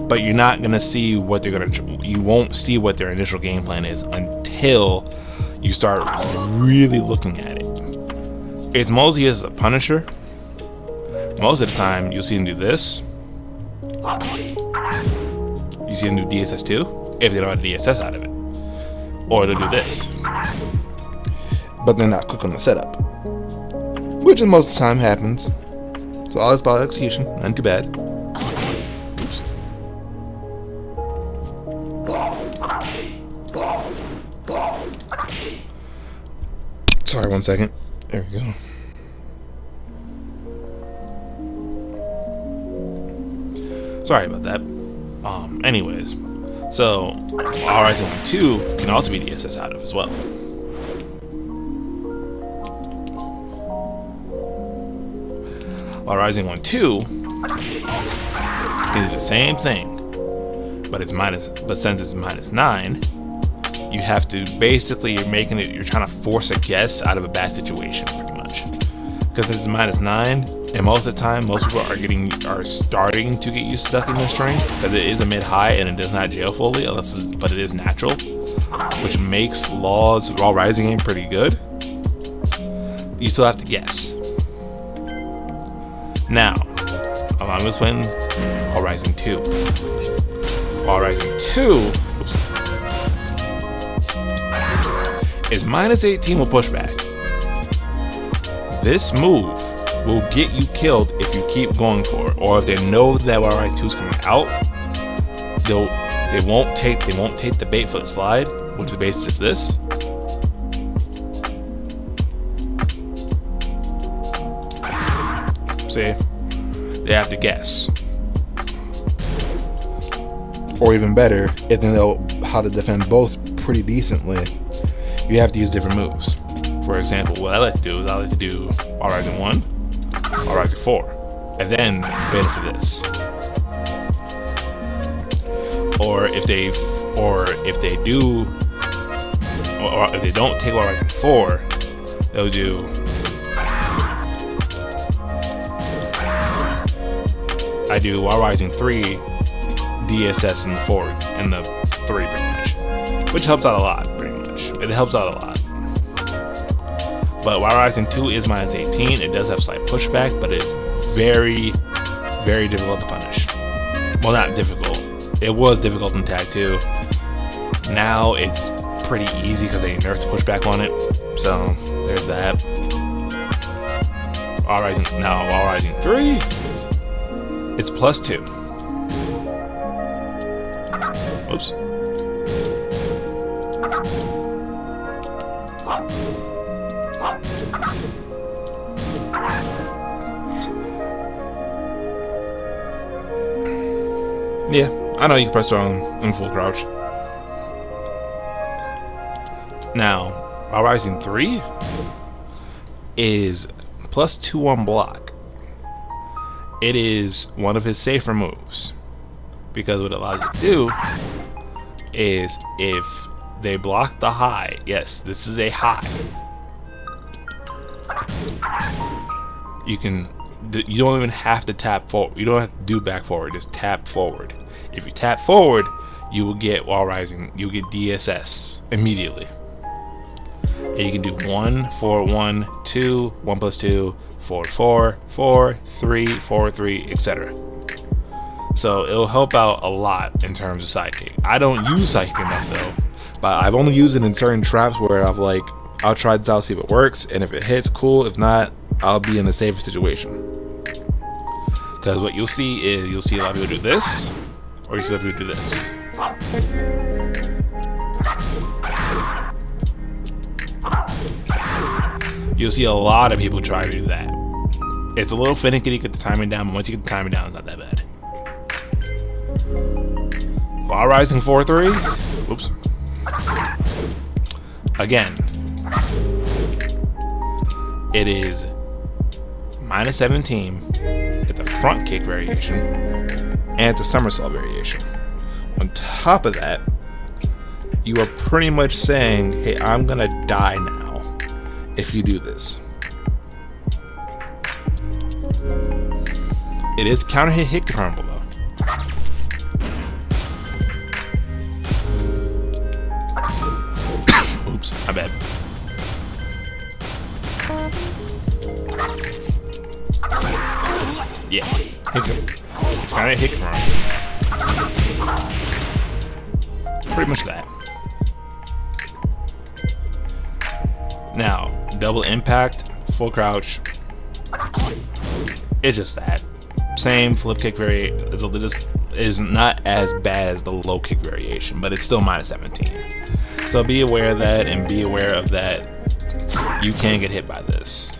but you're not gonna see what they're gonna. You won't see what their initial game plan is until you start really looking at it. It's mostly as a punisher. Most of the time, you'll see them do this. You see them do DSS too, if they don't have DSS out of it, or they'll do this. But they're not quick on the setup, which most of the time happens. So all it's about execution, not too bad. Oops. Sorry, 1 second. There we go. Sorry about that. Anyways, so While Rising 1 2 can also be DSS out of as well. While Rising 1 2 can do the same thing, but it's minus. But since it's -9, you have to basically you're trying to force a guess out of a bad situation pretty much. Because it's -9, and most of the time, most people are starting to get stuck in this terrain because it is a mid-high and it does not jail fully, but it is natural, which makes Law's While Rising game pretty good. You still have to guess. Now, I'm explaining While Rising 2. While Rising 2 is -18 with pushback. This move will get you killed if you keep going for it, or if they know that While Rising 2 is coming out, they won't take the bait foot slide, which is basically just this. See, they have to guess, or even better, if they know how to defend both pretty decently, you have to use different moves. For example, what I like to do is While Rising 1, While Rising 4, and then bait for this. Or if they don't take While Rising 4, they'll do I do While Rising 3, DSS in the 4 and the 3 pretty much, which helps out a lot pretty much. It helps out a lot. But While Rising 2 is -18. It does have slight pushback, but it's very, very difficult to punish. Well, not difficult. It was difficult in Tag 2. Now it's pretty easy because they nerfed the pushback on it. So there's that. While Rising 3, it's +2. Oops. Yeah, I know you can press down in full crouch. Now, While Rising 3 is +2 on block. It is one of his safer moves, because what it allows you to do is if they block the high, yes, this is a high, you don't even have to tap forward. You don't have to do back forward, just tap forward. If you tap forward, you will get While Rising, you get DSS immediately. And you can do 1, 4, 1, 2, 1 + 2, 4, 4, 4, 3, 4, 3, etc. So it'll help out a lot in terms of sidekick. I don't use sidekick enough though, but I've only used it in certain traps where I'll try this out, see if it works, and if it hits, cool. If not, I'll be in a safer situation. Because what you'll see is a lot of people do this, or you see a lot of people do this. You'll see a lot of people try to do that. It's a little finicky to get the timing down, but once you get the timing down, it's not that bad. While Rising 4-3, whoops. Again, it is -17 at the front kick variation and the somersault variation. On top of that, you are pretty much saying, hey, I'm gonna die now if you do this. It is counter hit confirmable though. Oops, my bad. Yeah, it's kind of hit confirmable. Pretty much that. Now, double impact, full crouch. It's just that. Same flip kick is not as bad as the low kick variation, but it's still minus 17. So be aware of that, and be aware of that you can get hit by this.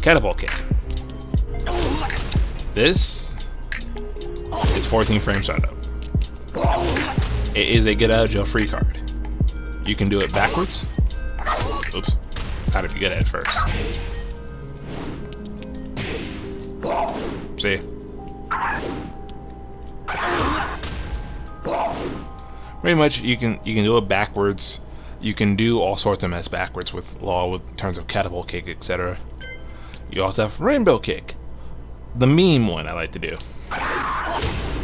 Kettlebell Kick. This is 14 frame startup. It is a get out of jail free card. You can do it backwards. Oops. How did you get at it first? See? Pretty much you can do it backwards. You can do all sorts of mess backwards with in terms of Kettlebell Kick, etc. You also have Rainbow Kick, the meme one I like to do,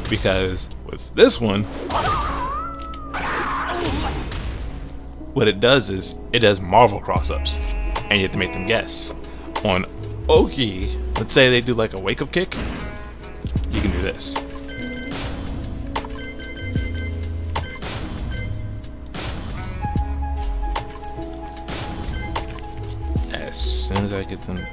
because with this one, what it does is it does Marvel cross-ups, and you have to make them guess. On Oki, let's say they do like a wake-up kick, you can do this. As soon as I get them.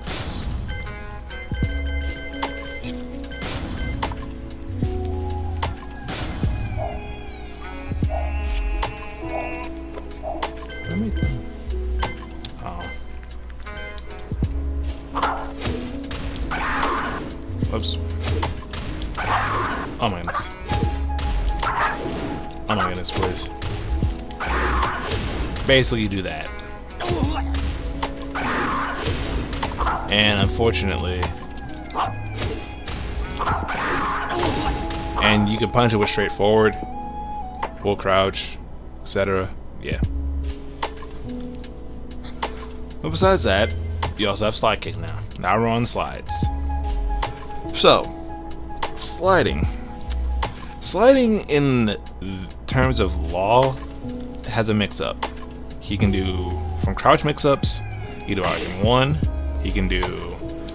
Oops. Oh my goodness. Oh my goodness, please. Basically, you do that. And unfortunately... And you can punch it with straight forward, full crouch, etc. Yeah. But besides that, you also have slide kick now. Now we're on slides. So, sliding. Sliding in terms of law has a mix-up. He can do from crouch mix-ups, he can do rising 1, he can do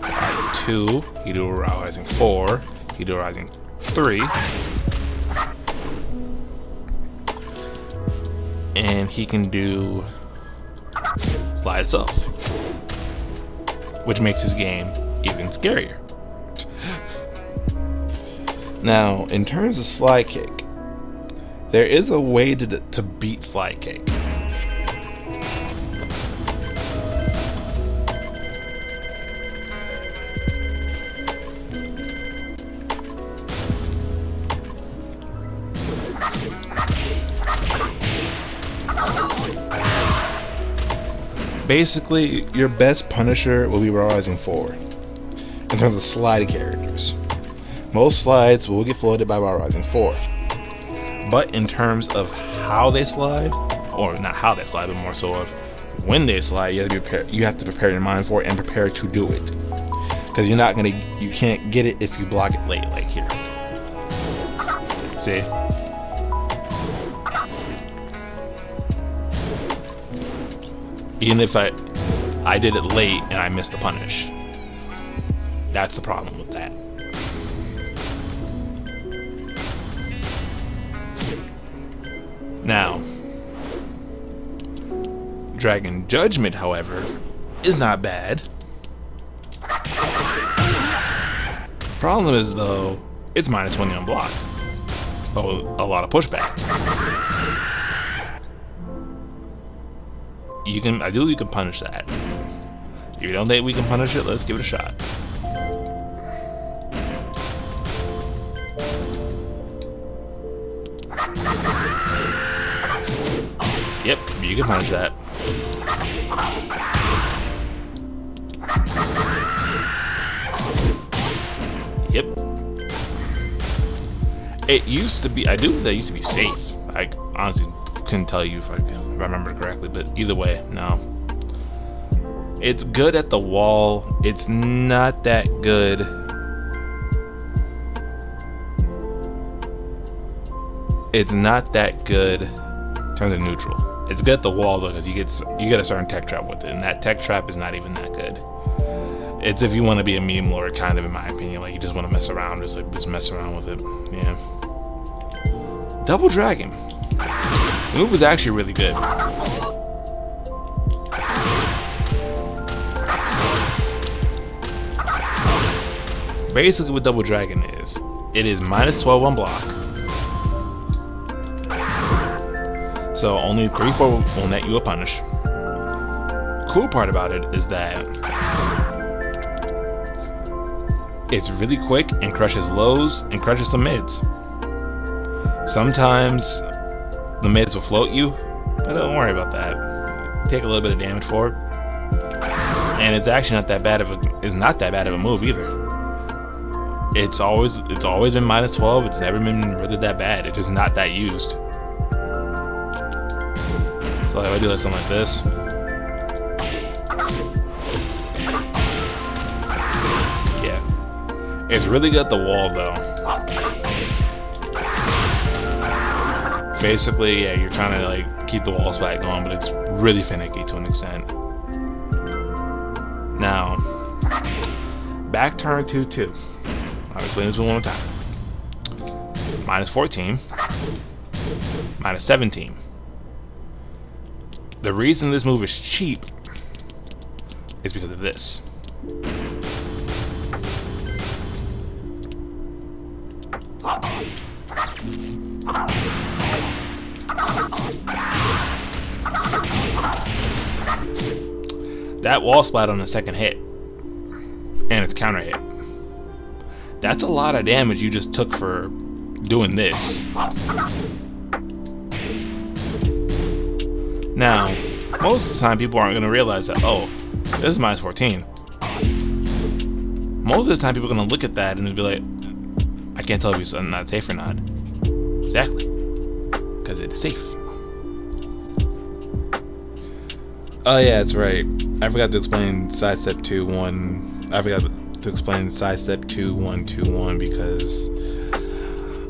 rising 2, he can do rising 4, he can do rising 3, and he can do slide itself, which makes his game even scarier. Now, in terms of slide kick, there is a way to beat slide kick. Basically, your best punisher will be rising 4 in terms of slide characters. Most slides will get floated by rising 4. But in terms of how they slide, or not how they slide, but more so of when they slide, you have to prepare your mind for it and prepare to do it. Because you can't get it if you block it late, like here. See? Even if I did it late and I missed the punish. That's the problem with that. Now, Dragon Judgment, however, is not bad. Problem is, though, it's minus 20 on block. Oh, a lot of pushback. You can punish that. If you don't think we can punish it, let's give it a shot. Yep, you can punish that. Yep. It used to be, I do think that used to be safe. I honestly couldn't tell you if I remember correctly, but either way, no. It's good at the wall. It's not that good. It's not that good in terms of neutral. It's good at the wall though, because you get a certain tech trap with it, and that tech trap is not even that good. It's if you want to be a meme lord, kind of, in my opinion. Like, you just want to mess around, just mess around with it. Yeah. Double dragon. The move was actually really good. Basically, what double dragon is, it is -12 on block. So only 3/4 will net you a punish. Cool part about it is that it's really quick and crushes lows and crushes some mids. Sometimes the mids will float you, but don't worry about that. Take a little bit of damage for it, and it's actually not that bad of a move either. It's always been -12. It's never been really that bad. It's just not that used. So if I do something like this, yeah, it's really good at the wall though. Basically, yeah, you're trying to like keep the wall splat going, but it's really finicky to an extent. Now, back turn 2-2. I'll explain this one more time. -14, -17. The reason this move is cheap is because of this. That wall splat on the second hit, and it's counter hit. That's a lot of damage you just took for doing this. Now, most of the time people aren't going to realize that, oh, this is -14. Most of the time people are going to look at that and they'll be like, I can't tell if it's not safe or not. Exactly. Because it is safe. Oh yeah, that's right. I forgot to explain sidestep 2-1. I forgot to explain sidestep 2-1-2-1 because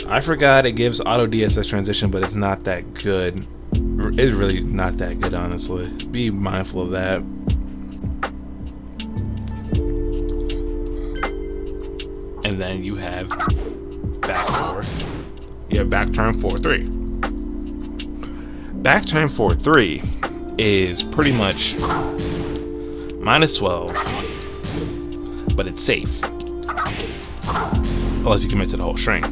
I forgot it gives auto DSS transition, but it's not that good. It's really not that good, honestly. Be mindful of that. And then you have back 4. You have back turn 4-3. Back turn 4-3 is pretty much -12, but it's safe unless you commit to the whole string.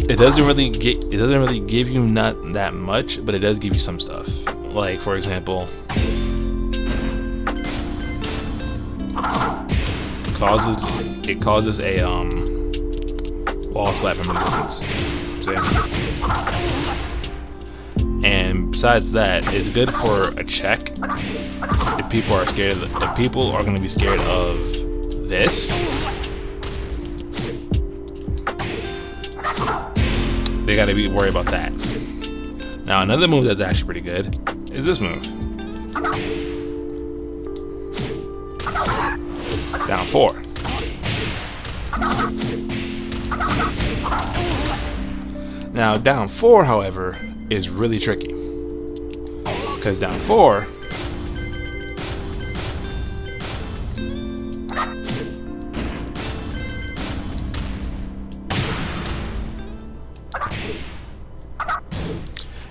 It doesn't really give you not that much, but it does give you some stuff. Like, for example, it causes a wall splat from a distance. See? And besides that, it's good for a check. If people are scared if people are going to be scared of this, they got to be worried about that. Now, another move that's actually pretty good is this move. Down 4. Now, down 4, however, is really tricky. Because down 4,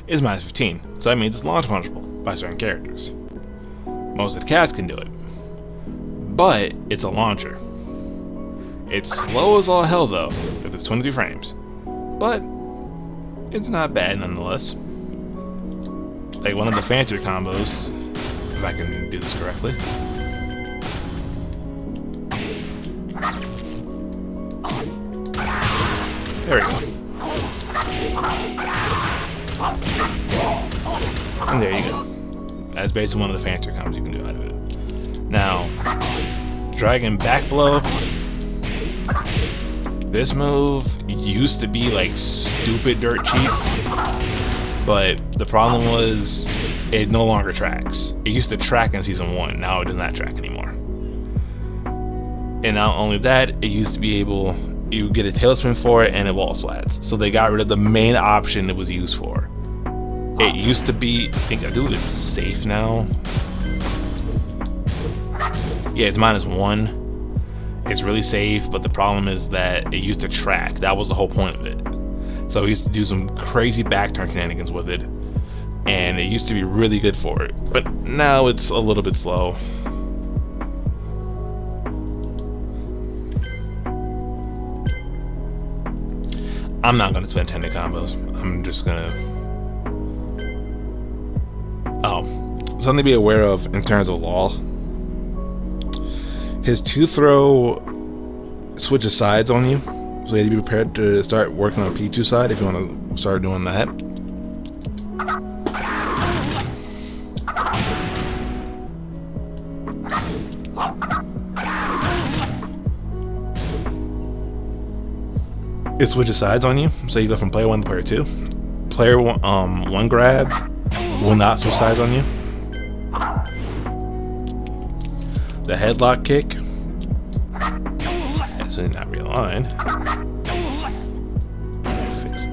is -15. So that means it's launch punishable by certain characters. Most of the cats can do it. But it's a launcher. It's slow as all hell though, if it's 23 frames. But it's not bad nonetheless. Like one of the fancier combos, if I can do this correctly. There we go. And there you go. That's basically one of the fancier combos you can do out of it. Now, Dragon Backflow. This move used to be like stupid dirt cheap, but the problem was it no longer tracks. It used to track in season 1, now it does not track anymore. And not only that, it used to be able, you get a tailspin for it and it wall splats. So they got rid of the main option it was used for. It used to be, I think it's safe now. Yeah, it's -1. It's really safe, but the problem is that it used to track. That was the whole point of it. So we used to do some crazy back turn shenanigans with it, and it used to be really good for it. But now it's a little bit slow. I'm not gonna spend 10 combos. I'm just gonna. Oh, something to be aware of in terms of law. His 2-throw switches sides on you, so you have to be prepared to start working on P2 side if you want to start doing that. It switches sides on you, so you go from player 1 to player 2. Player 1 grab will not switch sides on you. The Headlock Kick, actually not realigned. Fix it.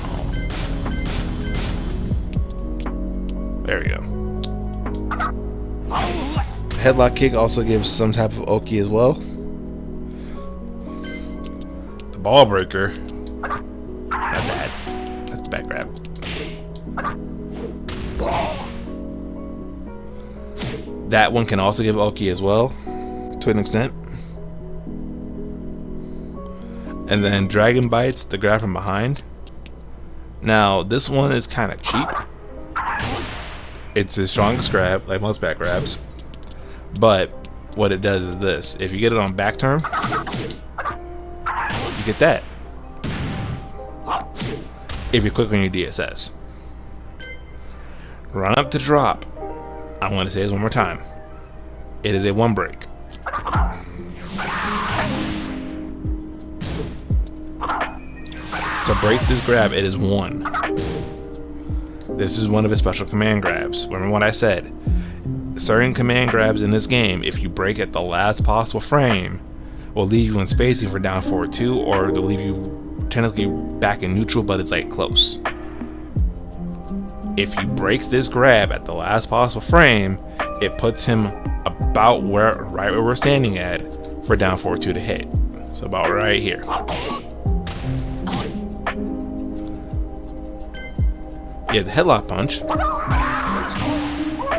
Oh. There we go. Headlock Kick also gives some type of Oki as well. The Ball Breaker, not bad. That's the back grab. That one can also give Oki as well, to an extent. And then Dragon Bites, the grab from behind. Now, this one is kind of cheap. It's the strongest grab, like most back grabs. But what it does is this. If you get it on back turn, you get that. If you're quick on your DSS. Run up to drop. I'm going to say this one more time. It is a 1 break. To break this grab, it is 1. This is one of his special command grabs. Remember what I said. Certain command grabs in this game, if you break at the last possible frame, will leave you in spacing for down forward 2, or they'll leave you technically back in neutral, but it's like close. If you break this grab at the last possible frame, it puts him about right where we're standing at for down forward 2 to hit. So about right here. You have the Headlock Punch. You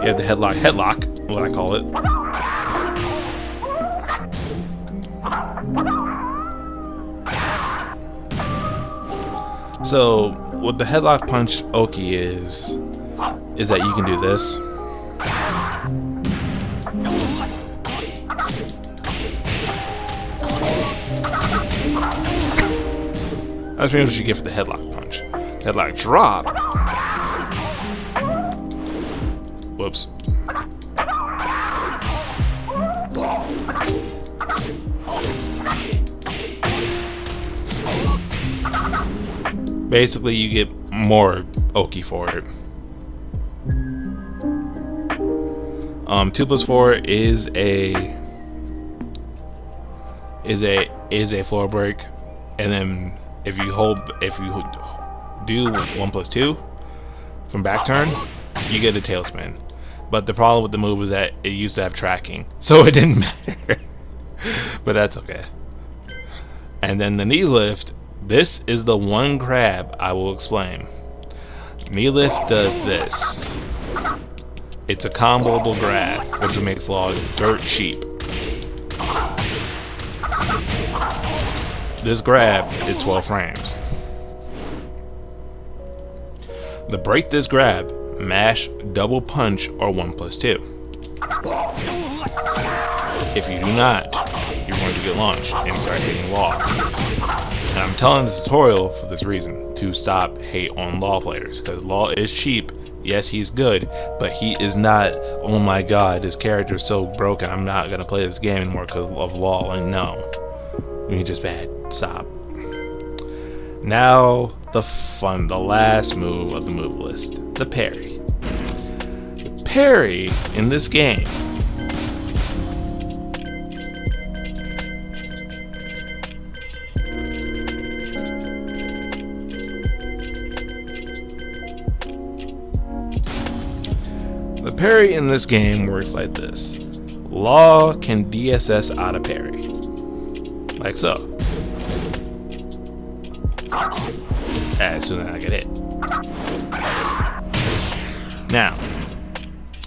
have the Headlock, what I call it. So what the Headlock Punch Oki is that you can do this. That's pretty much what you get for the Headlock Punch. Headlock Drop. Whoops. Basically, you get more Oki for it. 2+4 is a floor break, and then if you do 1+2 from back turn, you get a tailspin. But the problem with the move is that it used to have tracking, so it didn't matter. But that's okay. And then the knee lift. This is the one grab I will explain. Knee lift does this. It's a comboable grab, which makes law dirt cheap. This grab is 12 frames. To break this grab, mash double punch or 1+2. If you do not, you're going to get launched and start hitting law. And I'm telling this tutorial for this reason, to stop hate on law players, because law is cheap Yes, he's good, but he is not, oh my god, this character is so broken, I'm not gonna play this game anymore because of Law. And no, he's just bad. Stop. Now, the last move of the move list, the parry. The parry in this game works like this. Law can DSS out of parry. Like so. As soon as I get hit. Now.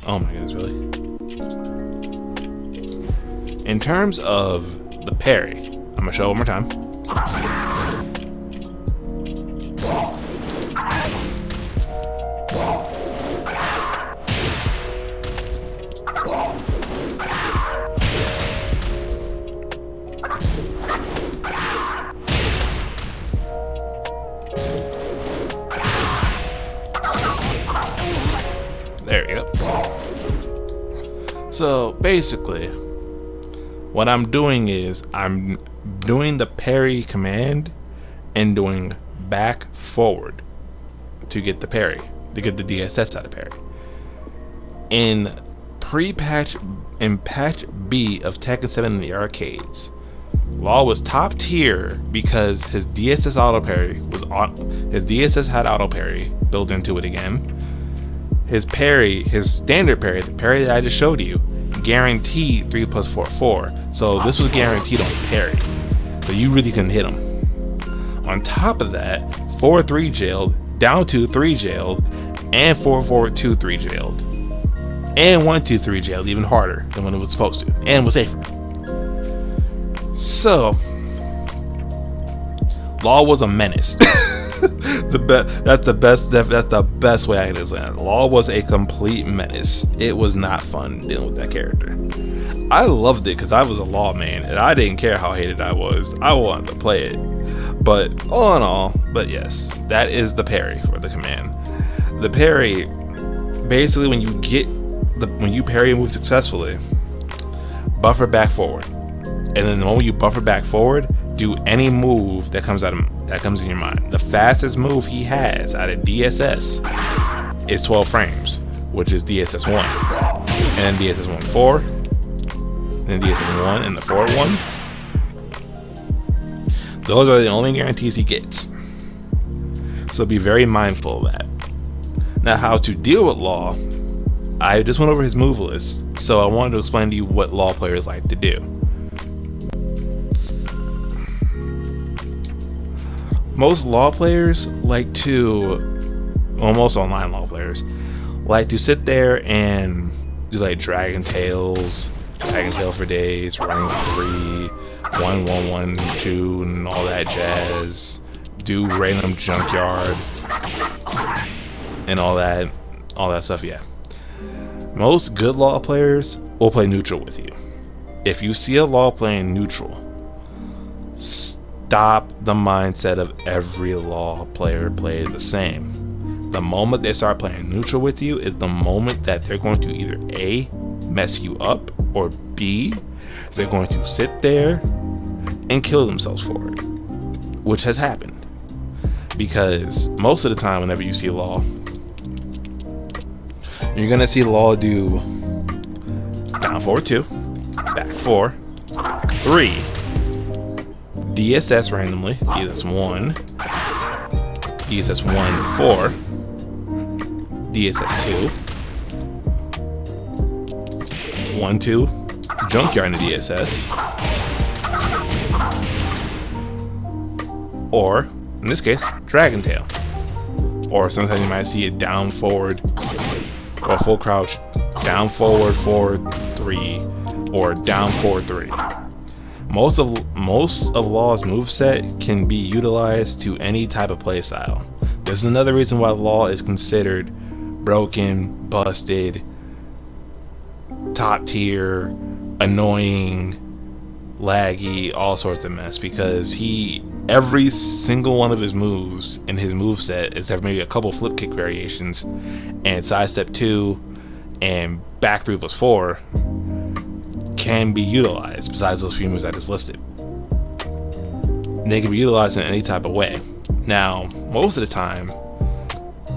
Oh my goodness, really? In terms of the parry, I'm gonna show it one more time. There you go. So basically, what I'm doing is I'm doing the parry command and doing back forward to get the parry, to get the DSS out of parry. In patch B of Tekken 7 in the arcades, Law was top tier because his DSS auto parry was his DSS had auto parry built into it again. His parry, his standard parry, the parry that I just showed you, guaranteed 3 + 4 4. So this was guaranteed on parry. So you really couldn't hit him. On top of that, 4-3 jailed, down 2-3 jailed, and 4-4-2 3 jailed. And 1-2-3 jailed even harder than when it was supposed to, and was safer. So Law was a menace. That's the best way I can explain it. Law was a complete menace. It was not fun dealing with that character. I loved it because I was a Law man and I didn't care how hated I was. I wanted to play it. But all in all, but yes, that is the parry for the command. The parry, basically when you parry and move successfully, buffer back forward. And then the moment you buffer back forward, do any move that comes in your mind. The fastest move he has out of DSS is 12 frames, which is DSS 1. And then DSS 1-4, and then DSS 1 and the forward one. Those are the only guarantees he gets. So be very mindful of that. Now, how to deal with Law, I just went over his move list, so I wanted to explain to you what Law players like to do. Most Law players like to, most online Law players, like to sit there and do like Dragon Tail for days, running 3, 1-1-1-2, and all that jazz. Do random Junkyard and all that stuff. Yeah. Most good Law players will play neutral with you. If you see a Law playing neutral, stop the mindset of every Law player plays the same. The moment they start playing neutral with you is the moment that they're going to either A, mess you up, or B, they're going to sit there and kill themselves for it, which has happened. Because most of the time whenever you see Law, you're gonna see Law do down forward 2, back 4, back 3, DSS randomly, DSS 1, DSS 1-4, DSS 2, 1-2, Junkyard into DSS, or in this case, Dragon Tail. Or sometimes you might see it down forward or full crouch, down forward 4-3, or down 4-3. Most of Law's moveset can be utilized to any type of playstyle. This is another reason why Law is considered broken, busted, top tier, annoying, laggy, all sorts of mess, because every single one of his moves in his moveset, except maybe a couple flip kick variations and sidestep 2 and back 3+4, can be utilized besides those few moves I just listed. They can be utilized in any type of way. Now, most of the time,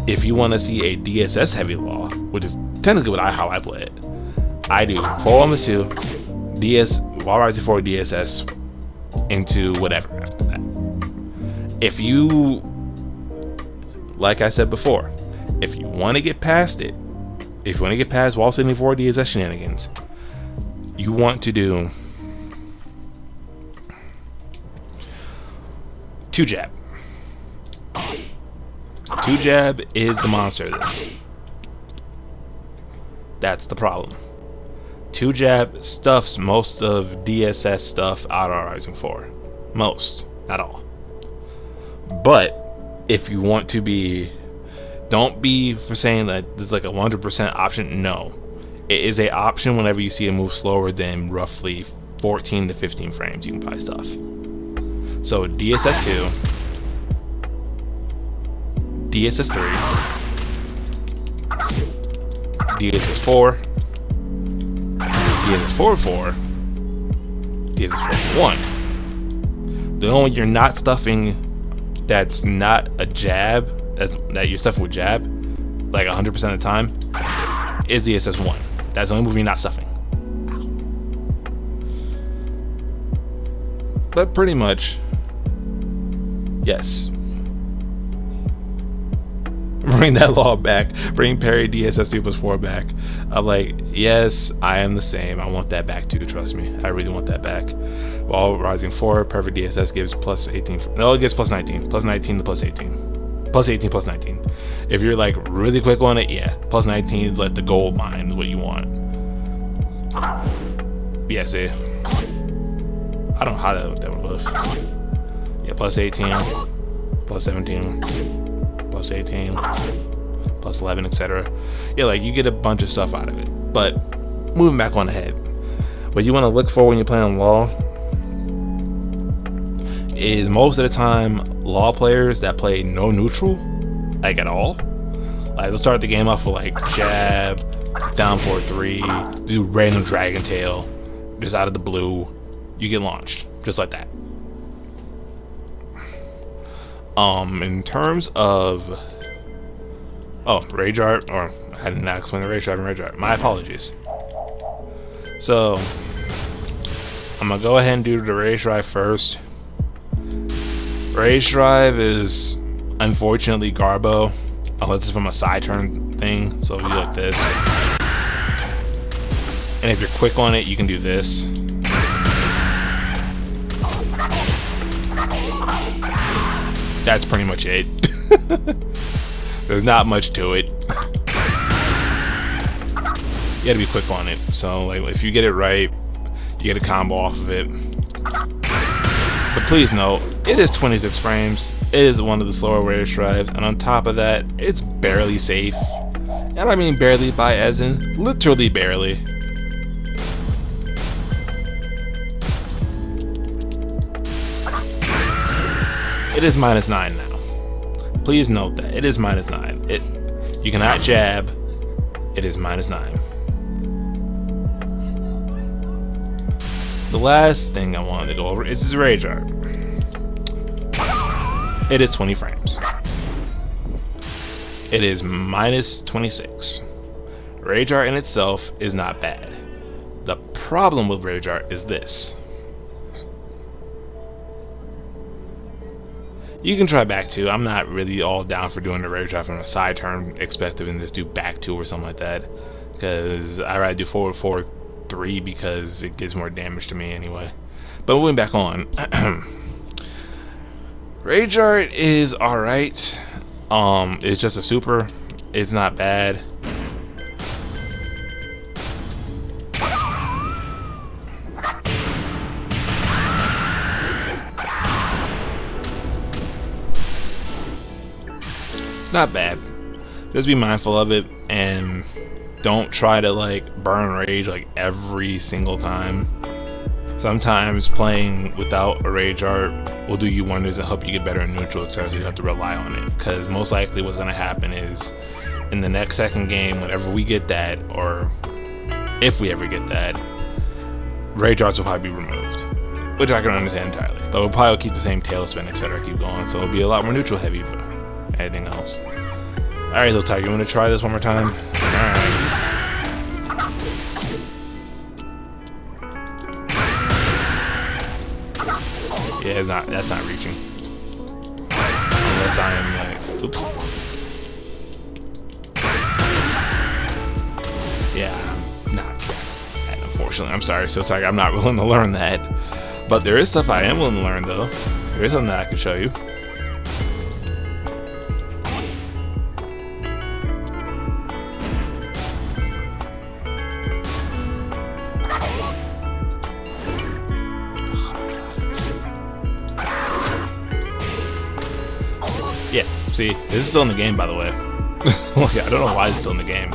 if you want to see a DSS heavy law, which is technically how I play it, I do 4-1-2, DS, while rising forward DSS into whatever after that. If you, like I said before, if you want to get past it, if you want to get past while sitting forward DSS shenanigans, you want to do 2 jab. 2 jab is the monster of this. That's the problem. 2 jab stuffs most of DSS stuff out of Rising 4. Most, not all. But if you want to be, don't be for saying that it's like a 100% option. No, it is a option whenever you see a move slower than roughly 14 to 15 frames. You can buy stuff. So DSS 2, DSS 3, DSS 4, DSS 4-4, DSS 4-1. The only one you're not stuffing that's not a jab, that you're stuffing with jab, like 100% of the time, is the DSS 1. That's the only move you're not stuffing. But pretty much, yes. Bring that law back. Bring parry DSS 2+4 back. I'm like, yes, I am the same. I want that back too, trust me. I really want that back. While rising 4, perfect DSS gives plus 18. No, it gives plus 19. Plus 19 to plus 18. Plus 18 plus 19. If you're like really quick on it, yeah. Plus 19 is like the gold mine, what you want. Yeah, see. I don't know how that would live. Yeah, plus 18. Plus 17. Plus 18, plus 11, etc. Yeah, like you get a bunch of stuff out of it. But moving back on ahead, what you want to look for when you're playing Law is most of the time Law players that play no neutral, like at all. Like they'll start the game off with like jab, down 4-3, do random dragon tail, just out of the blue, you get launched just like that. In terms of rage art, or I did not explain the rage drive and rage art. My apologies. So I'm gonna go ahead and do the rage drive first. Rage drive is unfortunately Garbo, unless it's from a side turn thing. So if you do like this, and if you're quick on it, you can do this. That's pretty much it. There's not much to it. You gotta be quick on it. So like if you get it right, you get a combo off of it. But please note, it is 26 frames. It is one of the slower rage drives, and on top of that, it's barely safe. And I mean barely by as in literally barely. It is -9 now. Please note that it is -9. You cannot jab. It is -9. The last thing I wanted to go over is this rage art. It is 20 frames. It is -26. Rage art in itself is not bad. The problem with rage art is this. You can try back 2. I'm not really all down for doing the rage drive from a side turn expected and just do back 2 or something like that, because I rather do forward 4-3 because it gives more damage to me anyway. But moving back on, rage art is alright. It's just a super. It's not bad. It's not bad. Just be mindful of it and don't try to like burn rage like every single time. Sometimes playing without a rage art will do you wonders and help you get better in neutral, etc. So you don't have to rely on it. Because most likely what's going to happen is in the next second game, whenever we get that, or if we ever get that, rage arts will probably be removed, which I can understand entirely. But we'll probably keep the same tailspin, etc. Keep going, so it'll be a lot more neutral heavy, but anything else. Alright, so Tiger, you want to try this one more time? Alright. Yeah, that's not reaching. Unless I am like, oops. Yeah, I'm not that, unfortunately. I'm sorry, so Tiger, I'm not willing to learn that. But there is stuff I am willing to learn, though. There is something that I can show you. Yeah, see, this is still in the game, by the way. Look, I don't know why it's still in the game.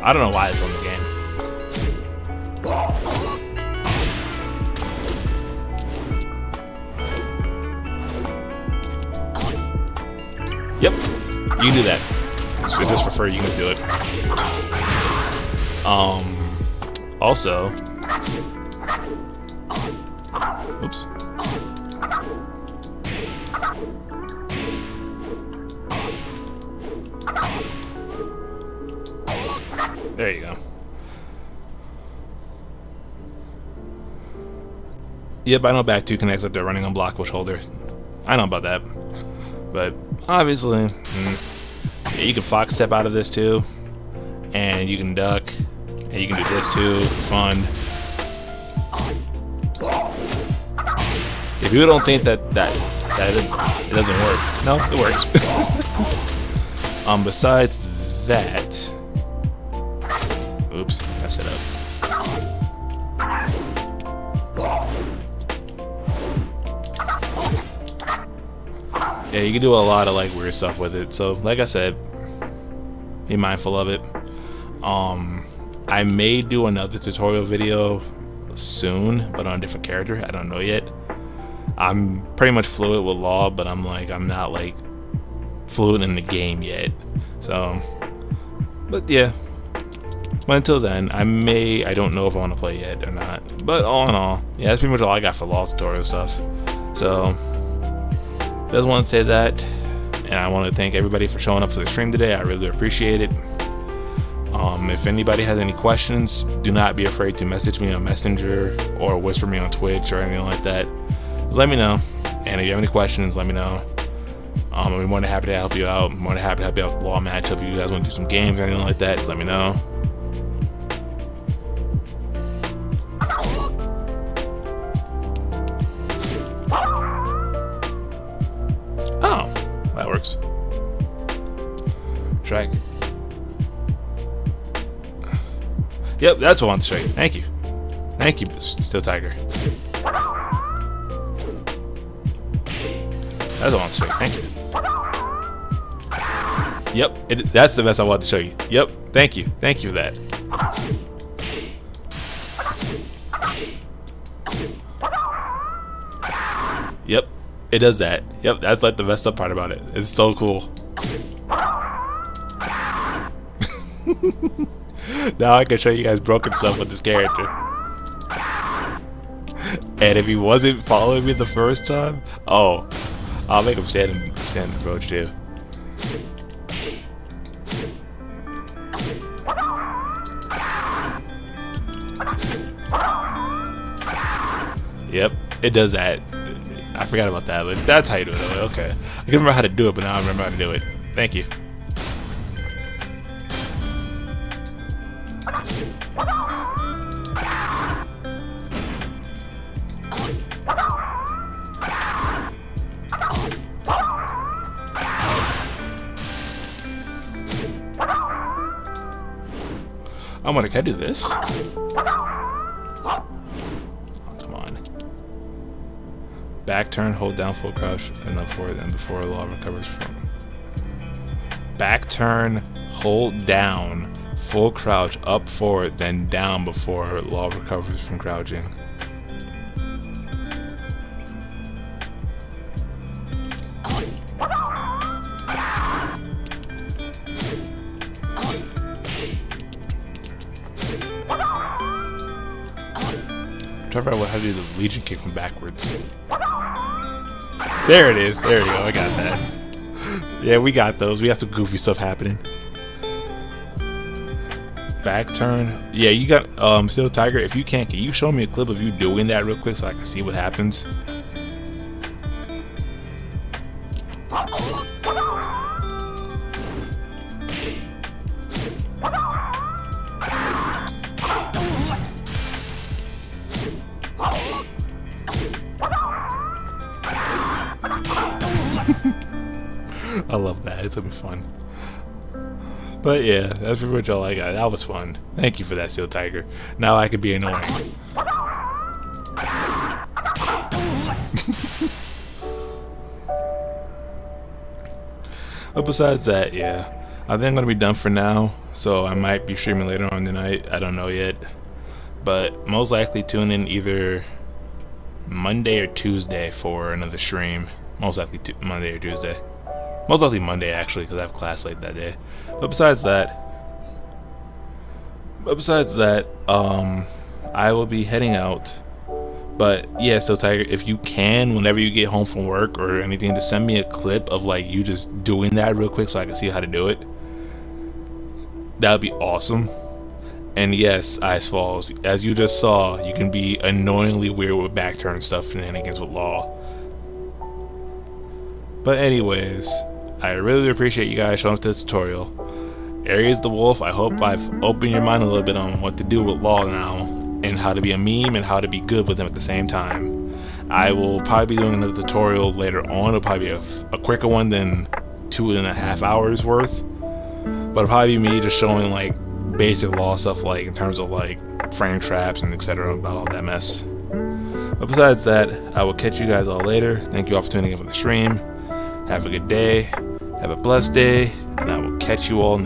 I don't know why it's in the game. Yep, you can do that. So just for free, you can do it. Also, oops. There you go. Yep, I know back 2 connects up there running on block push holder. I know about that. But obviously, yeah, you can fox step out of this too. And you can duck. And you can do this too for fun. If you don't think that it doesn't work, no, it works. Besides that, oops, messed it up. Yeah, you can do a lot of like weird stuff with it. So, like I said, be mindful of it. I may do another tutorial video soon, but on a different character. I don't know yet. I'm pretty much fluid with Law, but I'm not like fluid in the game yet. So, but yeah. But until then, I don't know if I want to play yet or not. But all in all, yeah, that's pretty much all I got for Law tutorial stuff. So, just want to say that, and I want to thank everybody for showing up for the stream today. I really appreciate it. If anybody has any questions, do not be afraid to message me on Messenger or whisper me on Twitch or anything like that. Just let me know. And if you have any questions, let me know. I'll be more than happy to help you out. I'm more than happy to help you out with law matchup. If you guys want to do some games or anything like that, just let me know. Oh, that works. Drag. Yep, that's what I wanted to show you. Thank you. Thank you, Still Tiger. That's what I wanted to show you. Thank you. Yep, that's the best I wanted to show you. Yep, thank you. Thank you for that. Yep, it does that. Yep, that's like the messed up part about it. It's so cool. Now I can show you guys broken stuff with this character. And if he wasn't following me the first time, oh, I'll make him stand in approach too. Yep, it does that. I forgot about that, but that's how you do it. Okay, I can remember how to do it, but now I remember how to do it. Thank you. I'm gonna, can I do this? Oh, come on. Back turn, hold down full crouch, and then forward, and before law recovers from. Back turn, hold down, full crouch, up forward, then down before Law recovers from crouching. Trevor, I will have you do the Legion kick from backwards. There it is. There you go. I got that. Yeah, we got those. We have some goofy stuff happening. Back turn. Yeah, you got Steel Tiger. If you can you show me a clip of you doing that real quick so I can see what happens? I love that. It's gonna be fun. But yeah, that's pretty much all I got. That was fun. Thank you for that, Steel Tiger. Now I could be annoying. But besides that, yeah, I think I'm gonna be done for now. So I might be streaming later on tonight. I don't know yet, but most likely tune in either Monday or Tuesday for another stream. Most likely Monday or Tuesday. Most likely Monday, actually, because I have class late that day. But besides that, I will be heading out. But yeah, so Tiger, if you can, whenever you get home from work or anything, just send me a clip of like you just doing that real quick so I can see how to do it. That would be awesome. And yes, Ice Falls, as you just saw, you can be annoyingly weird with back turn stuff and shenanigans with Law. But anyways, I really appreciate you guys showing up to this tutorial. Aries the Wolf, I hope I've opened your mind a little bit on what to do with Law now, and how to be a meme and how to be good with him at the same time. I will probably be doing another tutorial later on. It'll probably be a quicker one than 2.5 hours worth. But it'll probably be me just showing like basic Law stuff, like in terms of like frame traps and etc. about all that mess. But besides that, I will catch you guys all later. Thank you all for tuning in for the stream. Have a good day. Have a blessed day. And I will catch you all